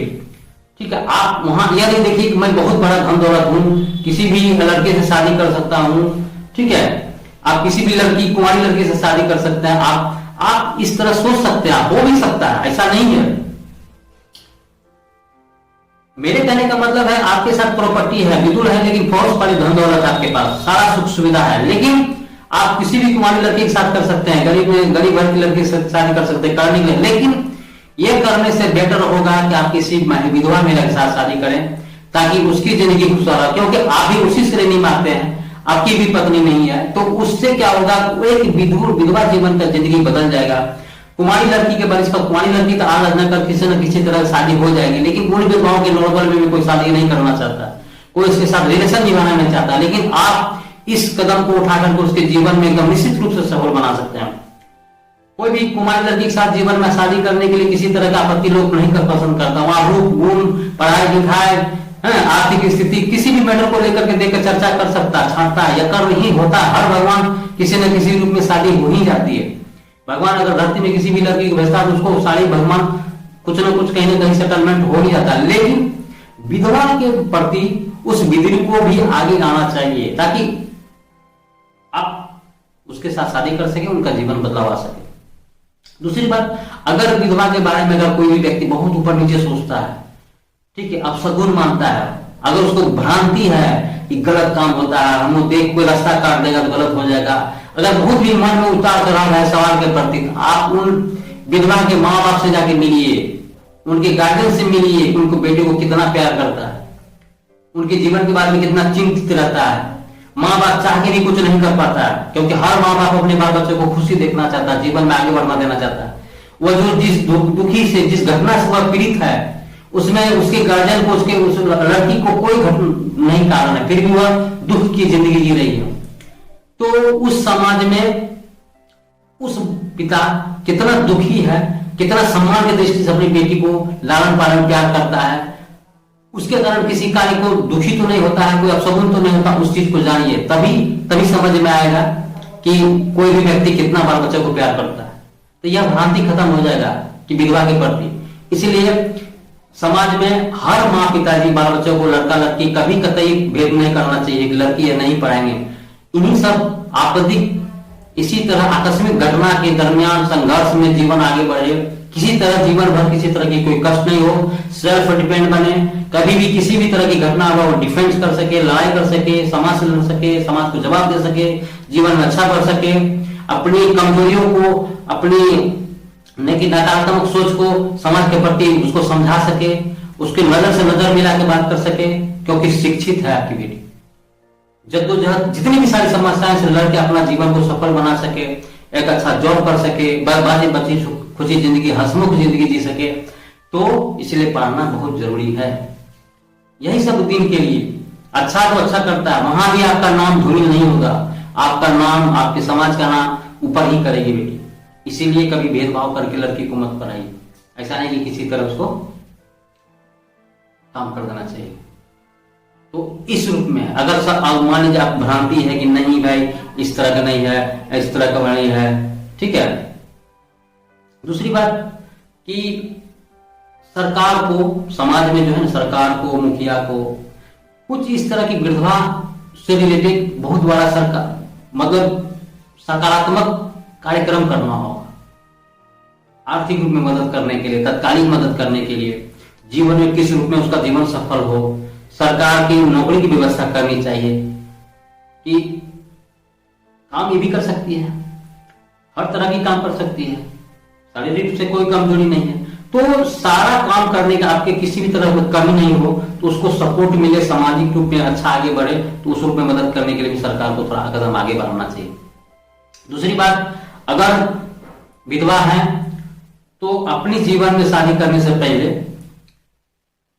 ठीक है। आप वहां यह नहीं देखिए कि मैं बहुत बड़ा धन दौलत हूं, किसी भी लड़के से शादी कर सकता हूं, ठीक है। आप किसी भी लड़की, कुंवारी लड़की से शादी कर सकते हैं, आप इस तरह सोच सकते हैं, हो भी सकता है, ऐसा नहीं है। मेरे कहने का मतलब है आपके साथ प्रॉपर्टी है, विदुर है, लेकिन फौज पड़ी धन दौलत आपके पास, सारा सुख सुविधा है, लेकिन आप किसी भी कुमारी लड़की के साथ कर सकते हैं, गरीब घर की लड़की से शादी कर सकते हैं, करने के लिए। लेकिन यह करने से बेटर होगा कि आप किसी विधवा महिला के साथ शादी करें, ताकि उसकी जिंदगी खुशहाल हो, क्योंकि आप भी उसी श्रेणी में आते हैं, आपकी भी पत्नी नहीं है, तो उससे क्या होगा, एक विधवा जीवन का जिंदगी बदल जाएगा। कुमारी लड़की के बारिश का, कुमारी लड़की तो आज न कर किसी न किसी तरह शादी हो जाएगी, लेकिन उन विधवाओं के नॉर्मल में भी कोई शादी नहीं करना चाहता, कोई इसके साथ रिलेशन निभाना नहीं चाहता, लेकिन आप इस कदम को उठाकर उसके जीवन में एकदम निश्चित रूप से सफल बना सकते हैं। कोई भी कुमारी लड़की के साथ जीवन में शादी करने के लिए किसी तरह का आपत्ति लोग नहीं कर पसंद करता, वहां रूप गुण, पढ़ाई लिखाई, है, आर्थिक स्थिति, किसी भी मैटर को लेकर के देखकर चर्चा कर सकता, छांटता है या कर ही होता है। हर भगवान किसी न किसी रूप में शादी हो ही जाती है। भगवान अगर धरती में किसी भी लड़की को भेजता है तो उसको सारी भगवान कुछ न कुछ कहीं ना कहीं सेटलमेंट हो ही जाता है। लेकिन विधवा के प्रति उस विधि को भी आगे आना चाहिए ताकि आप उसके साथ शादी कर सके, उनका जीवन बदलाव आ सके। दूसरी बात, अगर विधवा के बारे में अगर कोई भी व्यक्ति बहुत ऊपर नीचे सोचता है, ठीक है, अपशगुन मानता है, अगर उसको भ्रांति है कि गलत काम होता है, हम देख कोई रास्ता काट देगा तो गलत हो जाएगा, अगर बहुत भी मन में उतार चढ़ाव है सवाल के प्रति, आप उन विधवा के माँ बाप से जाके मिलिए, उनके गार्जियन से मिलिए कि उनको बेटे को कितना प्यार करता है, उनके जीवन के बारे में कितना चिंतित रहता है। माँ बाप चाह के भी कुछ नहीं कर पाता है, क्योंकि हर माँ बाप अपने बाल बच्चों को खुशी देखना चाहता है, जीवन में आगे बढ़ना देना चाहता है। वह जो जिस दुखी से, जिस घटना से वह पीड़ित है, उसमें उसके गार्जियन को, उसके उस लड़की को कोई नहीं कारण है, फिर भी वह दुख की जिंदगी जी रही है। तो उस समाज में उस पिता कितना दुखी है, कितना सम्मान की दृष्टि से अपनी बेटी को लालन पालन प्यार करता है, उसके कारण किसी कार्य को दुखी तो नहीं होता है, कोई अपशगुन तो नहीं होता, उस चीज को जानिए, तभी समझ में आएगा कि कोई भी व्यक्ति कितना बाल बच्चों को प्यार करता है। तो यह भ्रांति खत्म हो जाएगा कि विधवा के प्रति। इसलिए समाज में हर माँ पिताजी बाल बच्चों को, लड़का लड़की कभी कतई भेद नहीं करना चाहिए कि लड़की है नहीं पढ़ाएंगे। इन्हीं सब आपत्तिक, इसी तरह आकस्मिक घटना के दरमियान संघर्ष में जीवन आगे बढ़े, किसी तरह जीवन भर किसी तरह की कोई कष्ट नहीं हो, सेल्फ डिपेंड बने, कभी भी किसी भी तरह की घटना हो वो डिफेंस कर सके, लड़ाई कर सके, समाज से लड़ सके, समाज को जवाब दे सके, जीवन में अच्छा कर सके, अपनी कमजोरियों को, अपनी नकारात्मक सोच को समाज के प्रति उसको समझा सके, उसकी नजर से नजर मिला के बात कर सके, क्योंकि शिक्षित है आपकी बेटी। जद्दोजहद जितनी भी सारी समस्याएं से लड़के अपना जीवन को सफल बना सके, एक अच्छा जॉब कर सके, बाजी बच्ची खुशी जिंदगी, हंसमुख जिंदगी जी सके, तो इसलिए पढ़ना बहुत जरूरी है। यही सब दिन के लिए अच्छा तो अच्छा करता है, वहां भी आपका नाम धूमिल नहीं होगा, आपका नाम, आपके समाज का नाम ऊपर ही करेगी बेटी। इसीलिए कभी भेदभाव करके लड़की को मत पढ़ाइए, ऐसा नहीं कि किसी तरह उसको काम कर देना चाहिए। तो इस रूप में अगर मान लीजिए आप भ्रांति है कि नहीं भाई इस तरह का नहीं है, इस तरह का नहीं है, ठीक है। दूसरी बात कि सरकार को, समाज में जो है ना, सरकार को, मुखिया को कुछ इस तरह की विधवा से रिलेटेड बहुत बड़ा सरकार मतलब सकारात्मक कार्यक्रम करना होगा, आर्थिक रूप में मदद करने के लिए, तत्कालीन मदद करने के लिए, जीवन में किस रूप में उसका जीवन सफल हो, सरकार की नौकरी की व्यवस्था करनी चाहिए कि काम ये भी कर सकती है, हर तरह की काम कर सकती है, शारीरिक रूप से कोई कमजोरी नहीं है, तो सारा काम करने का आपके किसी भी तरह की कमी नहीं हो, तो उसको सपोर्ट मिले, सामाजिक रूप में अच्छा आगे बढ़े, तो उस रूप में मदद करने के लिए भी सरकार को थोड़ा कदम आगे बढ़ाना चाहिए। दूसरी बात, अगर विधवा है तो अपनी जीवन में शादी करने से पहले,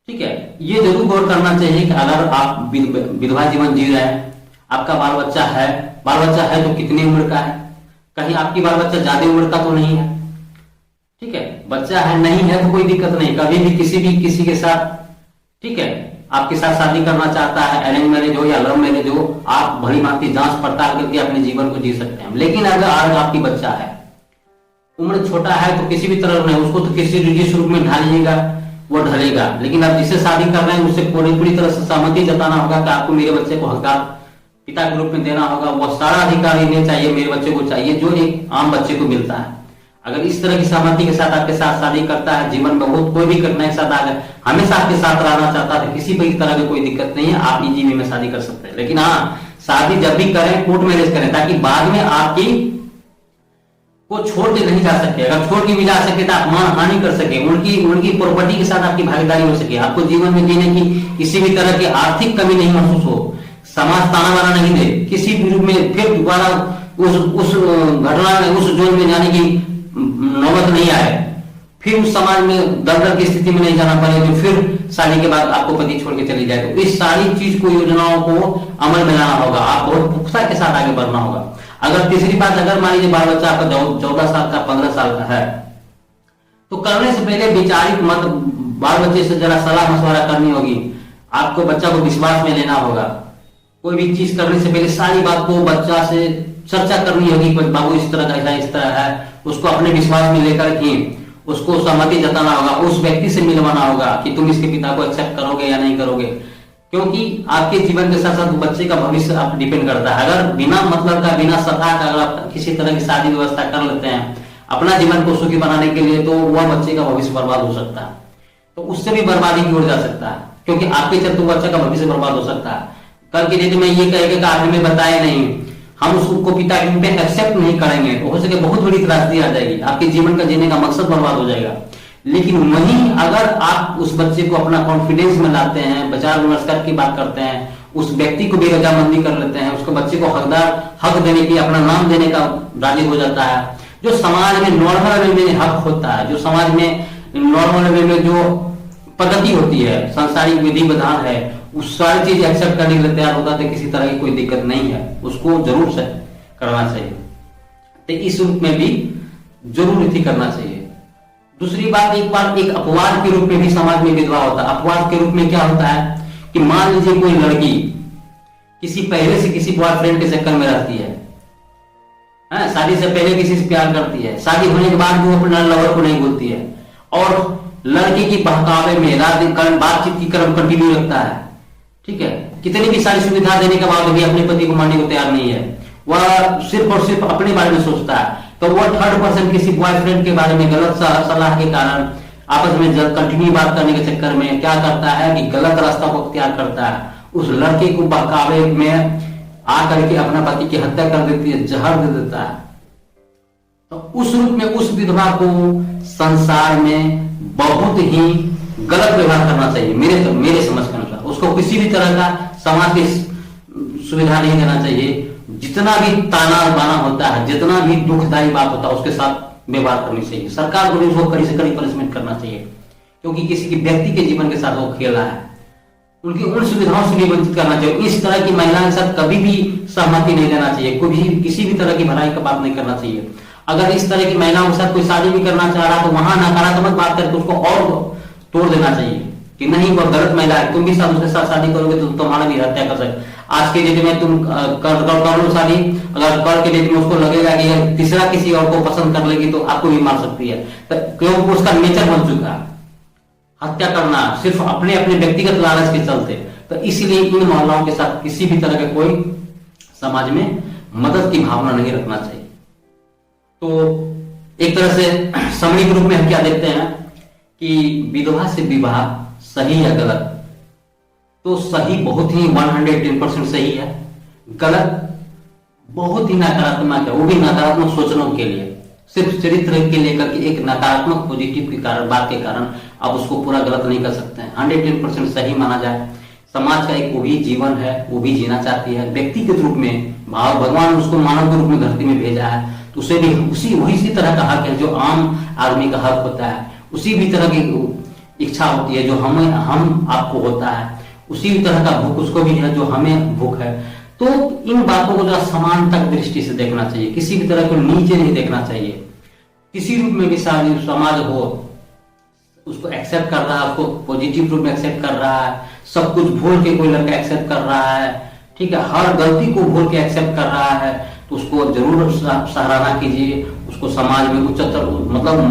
ठीक है, ये जरूर गौर करना चाहिए कि अगर आप विधवा जीवन जी रहे हैं, आपका बाल बच्चा है तो कितनी उम्र का है, कहीं आपकी बाल बच्चा ज्यादा उम्र का तो नहीं है, ठीक है, बच्चा है नहीं है तो कोई दिक्कत नहीं, कभी भी किसी के साथ, ठीक है, आपके साथ शादी करना चाहता है, अरेंज मैरिज हो या लव मैरिज हो, आप भली भांति जांच पड़ताल करके अपने जीवन को जी सकते हैं। लेकिन अगर आज आपकी बच्चा है, उम्र छोटा है, तो किसी भी तरह नहीं, उसको तो किसी रिलीजियस रूप में ढालिएगा, वो ढलेगा, लेकिन आप जिससे शादी कर रहे हैं उससे पूरी तरह से सहमति जताना होगा कि आपको मेरे बच्चे को हकदार पिता के रूप में देना होगा, वो सारा अधिकार इन्हें चाहिए, मेरे बच्चे को चाहिए जो एक आम बच्चे को मिलता है। अगर इस तरह की सहमति के साथ आपके साथ शादी करता है, जीवन में बहुत कोई भी कठिनाई के साथ आगे हमेशा आपके साथ रहना चाहता है, किसी भी तरह की कोई दिक्कत नहीं है, आप निजी में शादी कर सकते हैं। लेकिन हाँ, शादी जब भी करें कोर्ट मैरिज करें, ताकि बाद में आपकी को छोड़ के नहीं जा सके, अगर छोड़ के भी जा सके तो आप मान हानि कर सके, उनकी प्रॉपर्टी के साथ आपकी भागीदारी हो सके, आपको जीवन में जीने की किसी भी तरह की आर्थिक कमी नहीं महसूस हो, समाज ताना बाना नहीं दे, किसी भी रूप में फिर दोबारा उस घटना में, उस जोन में जाने की नौबत नहीं आए, फिर उस समाज में दलदल की स्थिति में नहीं जाना पड़े, तो फिर शादी के बाद आपको पति छोड़ के चली जाए। तो इस सारी चीज को, योजनाओं को अमल में लाना होगा, आप बहुत पुख्ता के साथ आगे बढ़ना होगा। अगर तीसरी बात, अगर मान लीजिए बाल बच्चा आपका 14 साल का, 15 साल का है, तो करने से पहले विचारित मत, बाल बच्चे से जरा सलाह मशवरा करनी होगी। आपको बच्चा को विश्वास में लेना होगा। कोई भी चीज करने से पहले सारी बात को बच्चा से चर्चा करनी होगी कि बाबू इस तरह का ऐसा इस तरह है, उसको अपने विश्वास में लेकर के उसको सहमति जताना होगा, उस व्यक्ति से मिलवाना होगा कि तुम इसके पिता को एक्सेप्ट करोगे या नहीं करोगे। क्योंकि आपके जीवन के साथ साथ बच्चे का भविष्य आप डिपेंड करता है। अगर बिना मतलब का, बिना सलाह का अगर आप किसी तरह की शादी व्यवस्था कर लेते हैं अपना जीवन को सुखी बनाने के लिए, तो वह बच्चे का भविष्य बर्बाद हो सकता है। तो उससे भी बर्बादी की ओर जा सकता है, क्योंकि आपके चलते बच्चे का भविष्य बर्बाद हो सकता है। कल की डेट में ये कहेगा कि आपने बताया नहीं, हम उसको पिता के रूप में एक्सेप्ट नहीं करेंगे, तो हो सके बहुत बड़ी त्रासदी आ जाएगी, आपके जीवन का जीने का मकसद बर्बाद हो जाएगा। लेकिन वहीं अगर आप उस बच्चे को अपना कॉन्फिडेंस में लाते हैं, विचार विमर्श करके बात करते हैं, उस व्यक्ति को भी रजामंदी कर लेते हैं, उसको बच्चे को हक देने की, अपना नाम देने का राजी हो जाता है, जो समाज में नॉर्मल वे में हक होता है, जो समाज में नॉर्मल वे में जो पद्धति होती है, सांसारिक विधि विधान है, उस सारी चीज एक्सेप्ट करने के लिए तैयार होता है, किसी तरह की कोई दिक्कत नहीं है, उसको जरूर से करना चाहिए। तो इस रूप में भी जरूर इति करना चाहिए। दूसरी बात, एक बार एक अपवाद के रूप में भी समाज में विधवा होता है। अपवाद के रूप में क्या होता है कि मान लीजिए कोई लड़की किसी पहले से किसी बॉयफ्रेंड के चक्कर में रहती है, शादी से पहले किसी से प्यार करती है, शादी होने के बाद भी वो अपने लवर को नहीं बोलती है, और लड़के की बहकावे में रात बातचीत की क्रम कंटिन्यू रखता है, ठीक है, कितनी भी सारी सुविधा देने के बाद भी अपने पति को मानने को तैयार नहीं है, वह सिर्फ और सिर्फ अपने बारे में सोचता है, तो वह थर्ड पर्सन किसी बॉयफ्रेंड के बारे में गलत सलाह के कारण आपस में कंटिन्यू बात करने के चक्कर में क्या करता है कि गलत रास्ता को अख्तियार करता है, उस लड़के को बहकावे में आकर के अपना पति की हत्या कर देती है, जहर दे देता है। तो उस रूप में उस विधवा को संसार में बहुत ही गलत व्यवहार करना चाहिए, मेरे समझ के अनुसार। उसको किसी भी तरह का समाज की सुविधा नहीं देना चाहिए। जितना भी ताना बाना होता है, जितना भी दुखदायी बात होता है, उसके साथ व्यवहार करनी चाहिए। सरकार को भी उसको कड़ी से कड़ी पनिशमेंट करना चाहिए, क्योंकि किसी के व्यक्ति के जीवन के साथ वो खेला है, उनकी उन सुविधाओं से भी वंचित करना चाहिए। इस तरह की महिला के साथ कभी भी सहमति नहीं देना चाहिए, कोई किसी भी तरह की भलाई का बात नहीं करना चाहिए। अगर इस तरह की महिलाओं के साथ कोई शादी भी करना चाह रहा तो वहां नकारात्मक बात करके उसको और तोड़ देना चाहिए कि नहीं, वह गलत महिला है, तुम भी साथ उसके साथ शादी करोगे तो तुम्हारा भी हत्या कर सकते। आज के डेट में तुम कर लो शादी, अगर कल के डेट में उसको लगेगा कि तीसरा किसी और को पसंद कर लेगी तो आपको भी मार सकती है, क्योंकि उसका नेचर बन चुका है हत्या करना, सिर्फ अपने अपने व्यक्तिगत लालच के चलते। तो इसलिए इन महिलाओं के साथ किसी भी तरह का कोई समाज में मदद की भावना नहीं रखना चाहिए। तो एक तरह से समरी के रूप में हम क्या देखते हैं कि विधवा से विवाह सही या गलत, तो सही बहुत ही 110% सही है, गलत बहुत ही नकारात्मक है, वो भी नकारात्मक सोचने के लिए, सिर्फ चरित्र के लेकर के एक नकारात्मक पॉजिटिव के कारण बात के कारण आप उसको पूरा गलत नहीं कर सकते हैं। 110% सही माना जाए। समाज का एक वो भी जीवन है, वो भी जीना चाहती है, व्यक्तिगत रूप में भगवान उसको मानव के रूप में धरती में भेजा है, तो उसे भी उसी तरह का हक है जो आम आदमी का हक होता है, उसी भी तरह की इच्छा होती है जो हम आपको होता है, उसी भी तरह का भूख उसको भी है जो हमें भूख है। तो इन बातों को जो समानतक दृष्टि से देखना चाहिए, किसी भी तरह को नीचे नहीं देखना चाहिए। किसी रूप में भी समाज हो उसको एक्सेप्ट कर रहा है, उसको पॉजिटिव रूप में एक्सेप्ट कर रहा है, सब कुछ भूल के कोई लड़का एक्सेप्ट कर रहा है, ठीक है, हर गलती को भूल के एक्सेप्ट कर रहा है, तो उसको जरूर सराहना कीजिए, उसको समाज में उच्चतर मतलब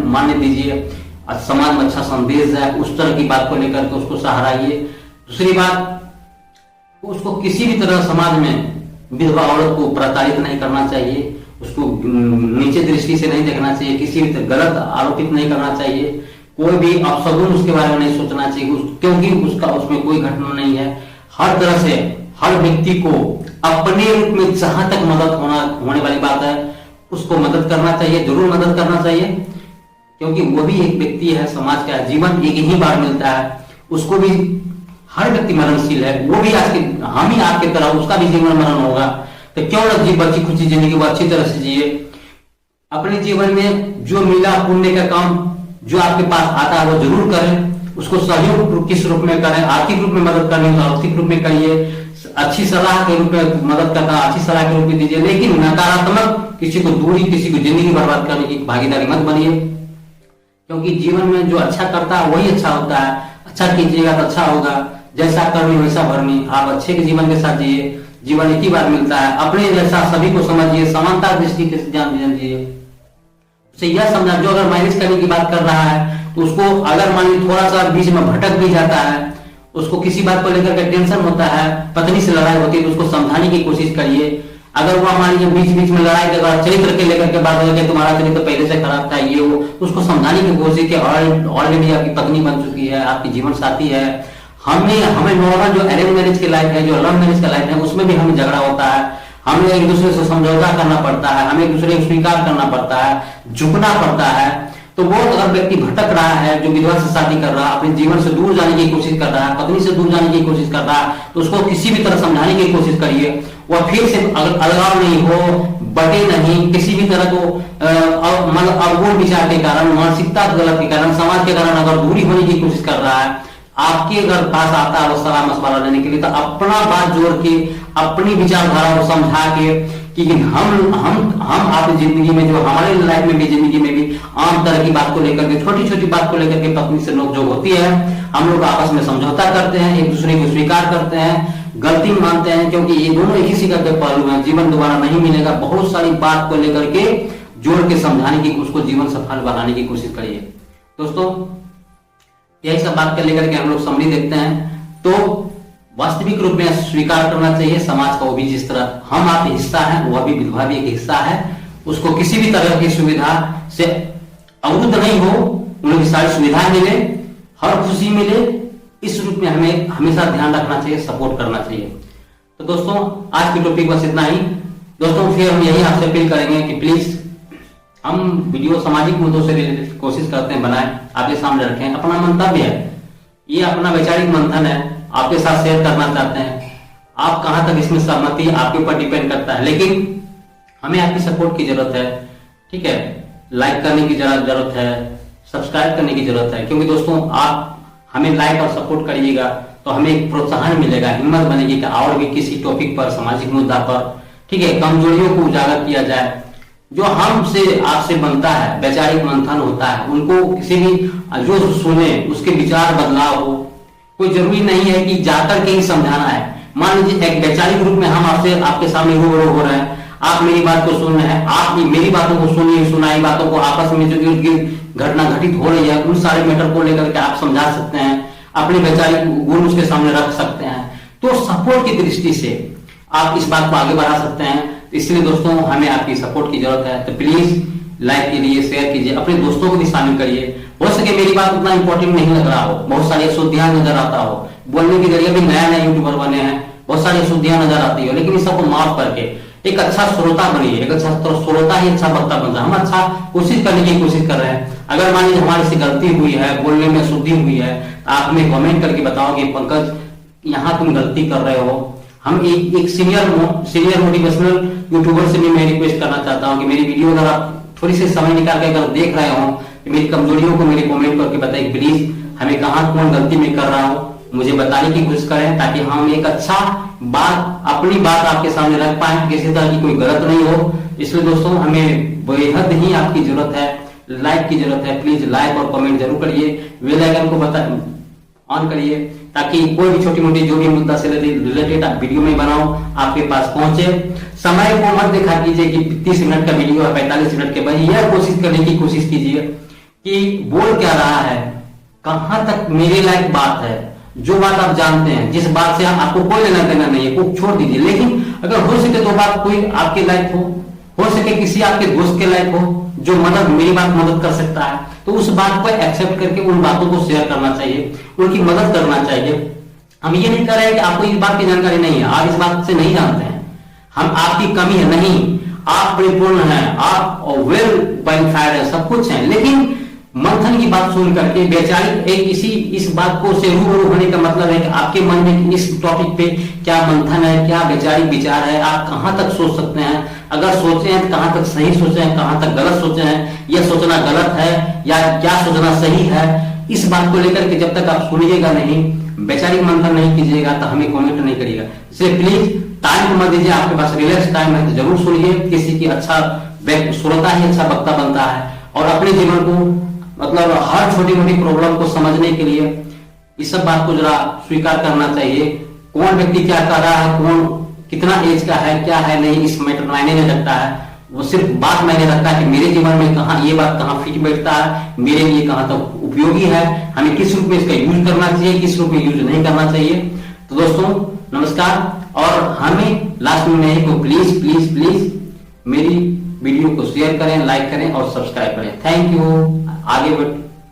मान्य दीजिए, समाज में अच्छा संदेश है, उस तरह की बात को लेकर के उसको सराहिए। दूसरी बात, उसको किसी भी तरह समाज में विधवा औरत को प्रताड़ित नहीं करना चाहिए, उसको नीचे दृष्टि से नहीं देखना चाहिए, किसी भी तरह गलत आरोपित नहीं करना चाहिए, कोई भी अपशगुन उसके बारे में नहीं सोचना चाहिए, क्योंकि उसका उसमें कोई घटना नहीं है। हर तरह से हर व्यक्ति को अपने रूप में जहां तक मदद होने वाली बात है उसको मदद करना चाहिए, जरूर मदद करना चाहिए, क्योंकि वो भी एक व्यक्ति है, समाज का जीवन एक ही बार मिलता है, उसको भी हर व्यक्ति मरणशील है, वो भी हम ही आपकी तरह उसका भी जीवन मरण होगा, तो क्यों ना जी बच्ची खुशी जिंदगी वो अच्छी तरह से जिए। अपने जीवन में जो मिला पुण्य का काम जो आपके पास आता है वो जरूर करें, उसको सहयोग किस रूप में करें, आर्थिक रूप में मदद करनी तो आर्थिक रूप में करिए, अच्छी सलाह के रूप में मदद करना अच्छी सलाह के रूप में दीजिए, लेकिन नकारात्मक किसी को दूरी, किसी को जिंदगी बर्बाद करने की भागीदारी मत बनिए, क्योंकि जीवन में जो अच्छा करता है वही अच्छा होता है। अच्छा कीजिएगा तो अच्छा होगा, जैसा कर्मी वैसा भरनी। आप अच्छे के जीवन के साथ जिए, जीवन एक ही बार मिलता है, अपने जैसा सभी को समझिए, समानता दृष्टि के जान दीजिए। उसे यह समझा, जो अगर माइनस करने की बात कर रहा है तो उसको अगर मान लीजिए थोड़ा सा बीच में भटक भी जाता है, उसको किसी बात को लेकर के टेंशन होता है, पत्नी से लड़ाई होती है तो उसको समझाने की कोशिश करिए। अगर वो मान लीजिए बीच बीच में लड़ाई के बाद चरित्र के लेकर के बात हो कि तुम्हारा चरित्र पहले से खराब था, ये वो, उसको समझाने की कोशिश की ऑलरेडी आपकी पत्नी बन चुकी है, आपकी जीवन साथी है। हमें नॉर्मल जो अरेंज मैरिज की लाइफ है, जो लव मैरिज का लाइफ है, उसमें भी हमें झगड़ा होता है, हमें एक दूसरे से समझौता करना पड़ता है, हमें एक दूसरे को स्वीकार करना पड़ता है, झुकना पड़ता है। तो वो अगर व्यक्ति भटक रहा है, जो विधवा से शादी कर रहा है, अपने जीवन से दूर जाने की कोशिश कर रहा है, पत्नी से दूर जाने की कोशिश कर रहा है, तो उसको किसी भी तरह समझाने की कोशिश करिए। वह फिर से अलगाव नहीं हो, बटे नहीं, किसी भी तरह को मतलब अवगुण विचार के कारण, मानसिकता गलत के कारण, समाज के कारण अगर दूरी होने की कोशिश कर रहा है, आपके अगर पास आता है वो सलाह मशवरा लेने के लिए, तो अपना बात जोड़ के, अपनी विचारधारा को समझा के कि हम आपकी जिंदगी में, जो हमारे लाइफ में भी, जिंदगी में भी आम तरह की बात को लेकर के, छोटी छोटी बात को लेकर के पत्नी से नोकझोंक होती है, हम लोग आपस में समझौता करते हैं, एक दूसरे को स्वीकार करते हैं, गलती मानते हैं, क्योंकि ये दोनों एक ही सिक्के के पहलू हैं। जीवन दोबारा नहीं मिलेगा। बहुत सारी बात को लेकर के जोड़ के समझाने की, उसको जीवन सफल बनाने की कोशिश करिए। दोस्तों, यही सब बात को लेकर के हम लोग समरी देखते हैं, तो वास्तविक रूप में स्वीकार करना चाहिए समाज का, वो भी जिस तरह हम आप हिस्सा है, वह भी विधवा भी एक हिस्सा है। उसको किसी भी तरह की सुविधा से अवरुद्ध नहीं हो, उन्हें सारी सुविधा मिले, हर खुशी मिले, इस रूप में हमें हमेशा ध्यान रखना चाहिए, सपोर्ट करना चाहिए। तो दोस्तों, आज की टॉपिक बस इतना ही। दोस्तों, फिर हम यही आपसे अपील करेंगे कि प्लीज हम वीडियो सामाजिक मुद्दों से रिलेटेड कोशिश करते हैं बनाए, आपके सामने रखें। अपना मंतव्य है, ये अपना वैचारिक मंथन है, आपके साथ शेयर करना चाहते हैं। आप कहां तक इसमें सहमति आपके ऊपर डिपेंड करता है, लेकिन हमें आपकी सपोर्ट की जरूरत है। ठीक है, लाइक करने की जरूरत है, सब्सक्राइब करने की जरूरत है, क्योंकि दोस्तों आप हमें लाइक और सपोर्ट करिएगा तो हमें एक प्रोत्साहन मिलेगा, हिम्मत बनेगी कि और भी किसी टॉपिक पर, सामाजिक मुद्दा पर, ठीक है, कमजोरियों को उजागर किया जाए। जो हमसे आपसे बनता है, वैचारिक मंथन होता है, उनको किसी भी जो सुने उसके विचार बदलाव हो। कोई जरूरी नहीं है कि जाकर के ही समझाना है। मान लीजिए एक वैचारिक रूप में हम आपसे, आपके सामने रूबरू हो रहे हैं, आप मेरी बात को सुन रहे हैं, आप मेरी बातों को सुनिए, सुनाई बातों को, आपस में जो घटना घटित हो रही है, उन सारे मैटर को लेकर के आप समझा सकते हैं, अपने वैचारिक गुण उसके सामने रख सकते हैं। तो सपोर्ट की दृष्टि से आप इस बात को आगे बढ़ा सकते हैं। इसलिए दोस्तों, हमें आपकी सपोर्ट की जरूरत है, तो प्लीज लाइक कीजिए, शेयर कीजिए, अपने दोस्तों को भी शामिल करिए। हो सके मेरी बात उतना इंपॉर्टेंट नहीं लग रहा हो, बहुत सारी अशुद्धियां नजर आता हो, बोलने के जरिए भी नया नया यूट्यूबर बने हैं, बहुत सारी अशुद्धियां नजर आती हो, लेकिन इस सबको माफ करके एक अच्छा श्रोता बनिए। एक अच्छा श्रोता ही अच्छा वक्ता बनता है। हम अच्छा कोशिश करने की कोशिश कर रहे हैं। अगर मान लीजिए हमारे से गलती हुई है, बोलने में अशुद्धि हुई है, तो आप हमें कमेंट करके बताओ कि पंकज यहाँ तुम गलती कर रहे हो। हम एक सीनियर मोटिवेशनल यूट्यूबर से भी मैं रिक्वेस्ट करना चाहता हूँ कि मेरी वीडियो अगर आप थोड़ी सी समय निकाल के अगर देख रहे हो, मेरी कमजोरियों को मेरे कमेंट करके बताइए। प्लीज हमें कहाँ कौन गलती में कर रहा हो मुझे बताने की कोशिश करें, ताकि हम एक अच्छा बात, अपनी बात आपके सामने रख पाए, किसी तरह की कोई गलत नहीं हो। इसलिए दोस्तों, हमें बेहद ही आपकी जरूरत है, लाइक की जरूरत है। प्लीज लाइक और कमेंट जरूर करिए, बेल आइकन को ऑन करिए, ताकि कोई भी छोटी मोटी जो भी मुद्दा से रिलेटेड आप वीडियो में बनाओ आपके पास पहुंचे। समय को मत देखा कीजिए कि 30 मिनट का वीडियो है, 45 मिनट के बाद। यह कोशिश करने की कोशिश कीजिए कि बोल क्या रहा है, कहां तक मेरे लायक बात है, जो बात आप जानते हैं, जिस बात से आपको कोई लेना देना नहीं है, वो छोड़ दीजिए। लेकिन अगर हो सके तो बात कोई आपके लायक हो सके किसी आपके दोस्त के लायक हो, जो मेरी बात मदद कर सकता है, तो उस बात को एक्सेप्ट करके उन बातों को शेयर करना चाहिए, उनकी मदद करना चाहिए। हम ये नहीं कर रहे हैं कि आपको इस बात की जानकारी नहीं है, आप इस बात से नहीं जानते हैं, हम आपकी कमी है नहीं, आप परिपूर्ण हैं, आप वेल क्वालिफाइड है, सब कुछ है। लेकिन मंथन की बात सुन करके वैचारिक इस बात को से रूबरू होने का मतलब है कि आपके मन में इस टॉपिक पे क्या मंथन है, क्या वैचारिक विचार है, आप कहां तक सोच सकते हैं। अगर सोचे हैं तो कहां तक सही सोचे हैं, कहां तक गलत सोचे हैं, यह सोचना गलत है या क्या सोचना सही है, इस बात को लेकर के जब तक आप सुनिएगा नहीं, वैचारिक मंथन नहीं कीजिएगा, तो हमें कमेंट नहीं करिएगा। इसलिए प्लीज टाइम मत दीजिए, आपके पास रिलैक्स टाइम है तो जरूर सुनिए। किसी की अच्छा श्रोता ही अच्छा वक्ता बनता है। और अपने जीवन को मतलब हर छोटी मोटी प्रॉब्लम को समझने के लिए इस सब बात को जरा स्वीकार करना चाहिए। कौन व्यक्ति क्या कर रहा है, कौन कितना एज का है, क्या है नहीं, इस मैटर मायने नहीं रखता है। वो सिर्फ बात मायने रखता है कि मेरे जीवन में कहाँ ये बात कहाँ फिट बैठता है, मेरे लिए कहाँ तक उपयोगी है, हमें किस रूप में इसका यूज करना चाहिए, किस रूप में यूज नहीं करना चाहिए। तो दोस्तों नमस्कार, और हमें लास्ट में नहीं को प्लीज प्लीज प्लीज मेरी वीडियो को शेयर करें, लाइक करें और सब्सक्राइब करें। Thank you. आगे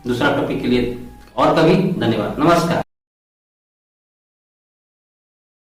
दूसरा टॉपिक के लिए और कभी धन्यवाद। नमस्कार।